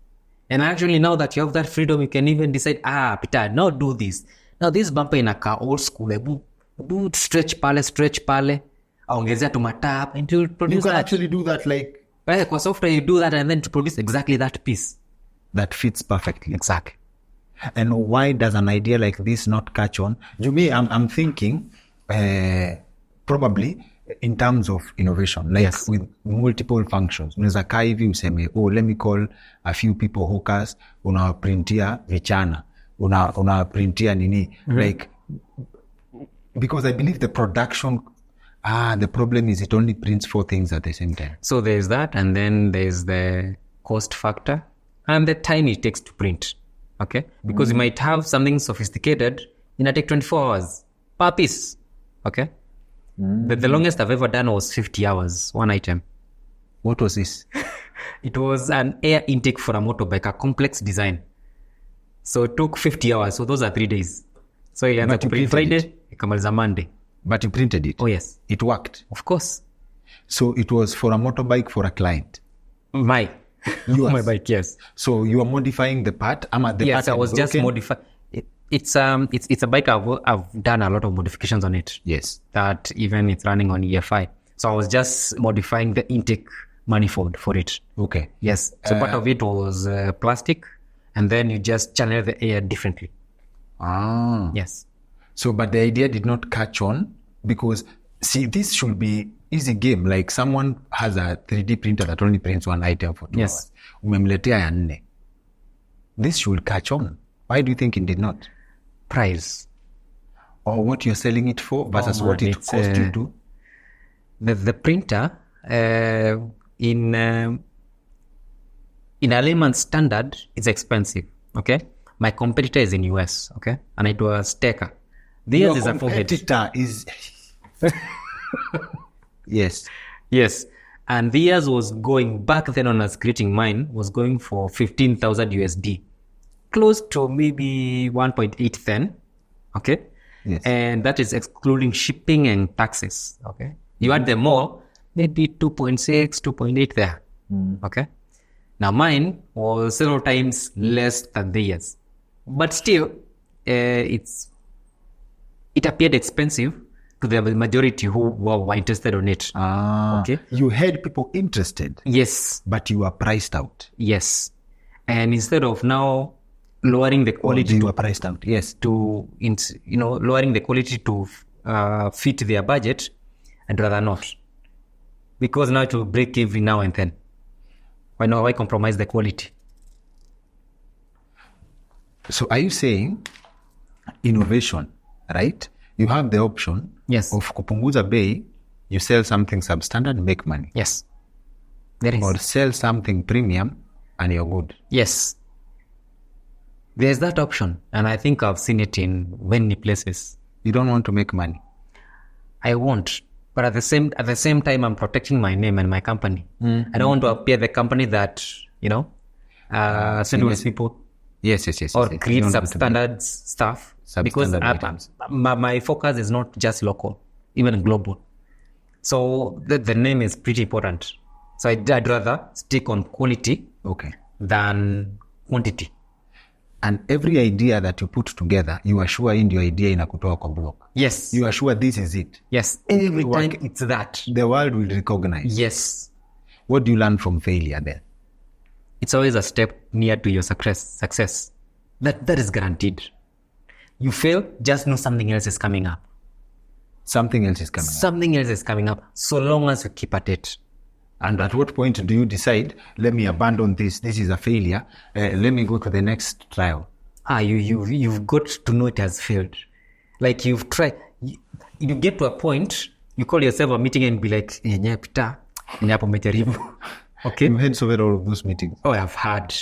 And actually now that you have that freedom, you can even decide, Peter, now do this. Now this bumper in a car, old school, do stretch pale, ongezea to matap, and to produce You can that. actually do that like... Right, because software, you do that and then to produce exactly that piece. That fits perfectly. Exactly. And why does an idea like this not catch on? To me, I'm thinking probably in terms of innovation, like with multiple functions. Unaweza kaa hivi useme, let me call a few people hawkers, unawaprintia vichana, unawaprintia nini. Like, because I believe the production, the problem is it only prints 4 things at the same time. So there's that, and then there's the cost factor and the time it takes to print. Okay? Because you might have something sophisticated, it take 24 hours per piece. Okay? The longest I've ever done was 50 hours, one item. What was this? It was an air intake for a motorbike, a complex design. So it took 50 hours. So those are 3 days. So you have to print Friday, ikamaliza Monday. But you printed it? Oh, yes. It worked? Of course. So it was for a motorbike for a client? My bike, yes. So you are modifying the part? Yes, I was just modifying. It's a bike I've done a lot of modifications on it. Yes. That even it's running on EFI. So I was just modifying the intake manifold for it. Okay. Yes. So part of it was plastic, and then you just channel the air differently. Yes. So, but the idea did not catch on because, see, this should be easy game. Like someone has a 3D printer that only prints one item for 2 hours. Umemletea ya 4. This should catch on. Why do you think it did not? Price. Or what you're selling it for versus what it cost you to? The printer, in a layman's standard, is expensive. Okay? My competitor is in US. Okay? And it was Stecker. Your competitor is... Yes. Yes. And theirs was going, back then when I was creating mine, was going for 15,000 USD. Close to maybe 1.8 then. Okay? Yes. And that is excluding shipping and taxes. Okay? You add them all, maybe 2.6, 2.8 there. Okay? Now mine was several times less than theirs. But still, it appeared expensive to the majority who were interested on it. Okay. You had people interested. Yes. But you were priced out. Yes. And instead of now lowering the quality, you were priced out. Yes. Lowering the quality to fit their budget, I'd rather not. Because now it will break every now and then. Why compromise the quality? So are you saying innovation, right? You have the option of kupunguza bei, you sell something substandard, make money. Yes. There is. Or sell something premium and you're good. Yes. There's that option. And I think I've seen it in many places. You don't want to make money? I won't. But at the same time, I'm protecting my name and my company. I don't want to appear the company that, send with people. Yes. Or create substandard stuff. Because my focus is not just local, even global. So the name is pretty important. So I'd rather stick on quality than quantity. And every idea that you put together, you are sure in your idea inakutoa kwa block. Yes. You are sure this is it. Yes. Every time it's that. The world will recognize. Yes. What do you learn from failure then? It's always a step near to your success. That is guaranteed. You fail, just know something else is coming up. Something else is coming up. Something else is coming up, so long as you keep at it. And at what point do you decide, let me abandon this is a failure, let me go to the next trial? You've got to know it has failed. Like you've tried, you get to a point, you call yourself a meeting and be like, okay? You've had several of those meetings. Oh, I've had.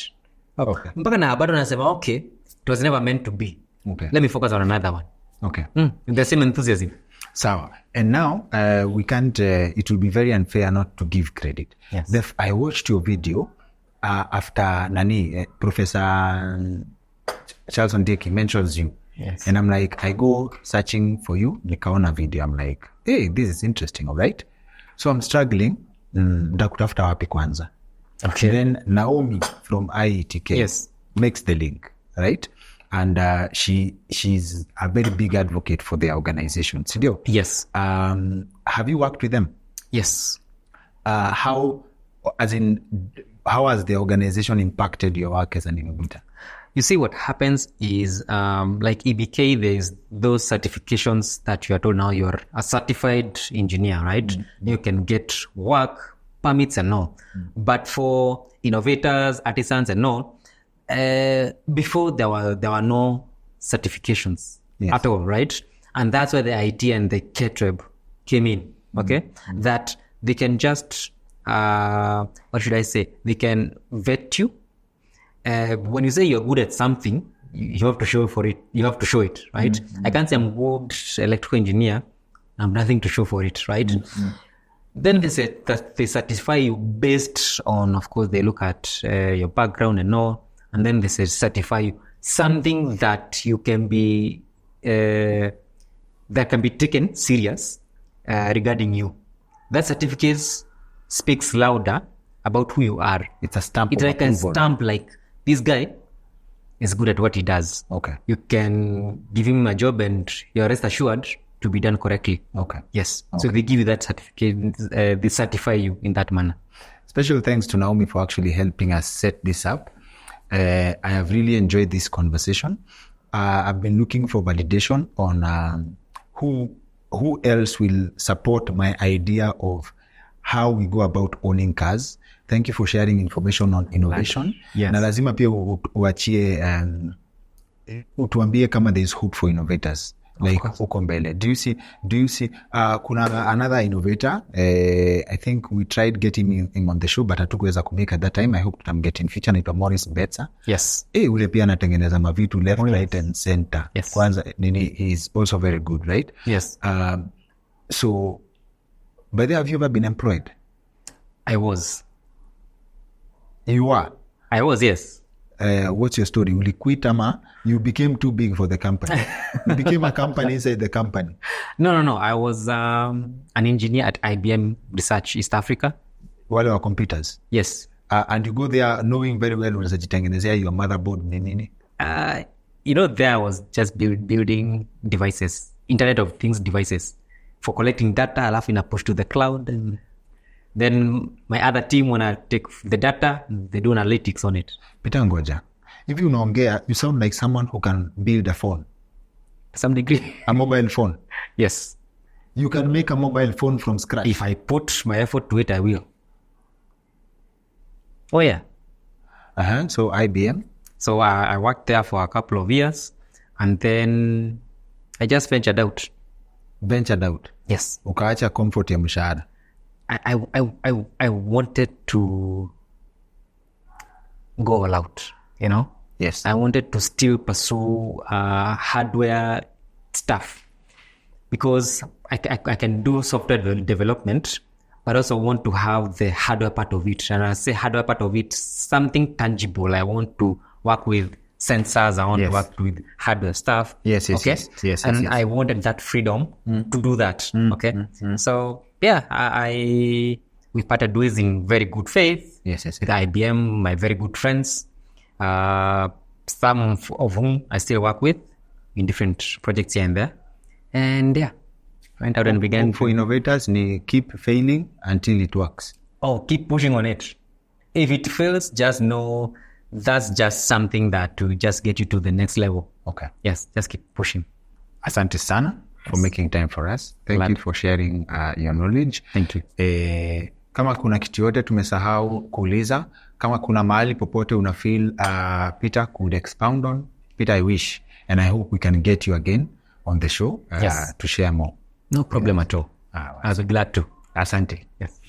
Okay. Mpaka na bado nasema, okay, it was never meant to be. Okay. Let me focus on another one. Okay. With the same enthusiasm. Sawa. And now, we can't, it will be very unfair not to give credit. Yes. I watched your video after Professor Charles Ondeki mentions you. Yes. And I'm like, I go searching for you, nikaona video. I'm like, hey, this is interesting, all right? So I'm struggling. ndakutafuta wapi kwanza. Okay. Then Naomi from IETK Yes. makes the link, right? And she's a very big advocate for the organization. Sindio? Yes. Have you worked with them? Yes. How has the organization impacted your work as an innovator? You see, what happens is, like EBK, there's those certifications that you are told now you're a certified engineer, right? You can get work permits and all. But for innovators, artisans and all, before there were no certifications at all, right? And that's where the IT and the KTREB came in, okay? That they can just, what should I say? They can vet you. When you say you're good at something, you have to show for it. You have to show it, right? I can't say I'm good electrical engineer. I have nothing to show for it, right? Then they say that they certify you based on, of course, they look at your background and all, and then they say certify you something that you can be that can be taken serious regarding you. That certificate speaks louder about who you are. It's a stamp. It's like a stamp, like this guy is good at what he does. Okay. You can give him a job and you're rest assured to be done correctly. Okay. Yes. Okay. So they give you that certificate, they certify you in that manner. Special thanks to Naomi for actually helping us set this up. I have really enjoyed this conversation. I've been looking for validation on who else will support my idea of how we go about owning cars. Thank you for sharing information on innovation. Yes. Na lazima pia uachie utuambie kama there is hope for innovators. Like uko mbele. Do you see kuna another innovator, I think we tried getting him on the show but hatukuweza kumake at that time. I hope tutamget in future. Naitwa Morris Betsa. Yes. Ule pia anatengeneza mavitu left, right and center. Yes. Kwanza he is also very good, right? Yes. So by the way, have you ever been employed? I was. You are? I was, yes. What's your story? Will you quit ama you became too big for the company? You became a company inside the company? No. I was an engineer at IBM Research East Africa. Wale wa computers? Yes. And you go there knowing very well unazajitengenezea your motherboard nini? There I was just building devices, Internet of Things devices for collecting data, alafu ina push to the cloud, and then my other team wanna take the data, they do analytics on it. Peter ngoja. If you unaongea, you sound like someone who can build a phone. To some degree. A mobile phone. Yes. You can make a mobile phone from scratch. If I put my effort to it, I will. Oh yeah. So IBM. So I worked there for a couple of years, and then I just ventured out. Ventured out? Yes. Ukaacha comfort ya mshahara. I wanted to go all out, Yes. I wanted to still pursue hardware stuff because I can do software development, but also want to have the hardware part of it. And I say hardware part of it, something tangible. I want to work with sensors. I want to work with hardware stuff. Yes. Okay. Yes. I wanted that freedom to do that. Okay. So yeah, we parted ways in very good faith. Yes. With IBM, my very good friends, some of whom I still work with in different projects here and there. And yeah, went out and began. For innovators, ni keep failing until it works. Oh, keep pushing on it. If it fails, just know that's just something that will just get you to the next level. Okay. Yes, just keep pushing. Asante sana for making time for us. Thank you for sharing your knowledge. Thank you. Kama kuna kitu yote tumesahau kuuliza, kama kuna mahali popote una feel Peter could expound on, Peter, I wish and I hope we can get you again on the show to share more. No problem at all. I was glad to. Asante. Yes.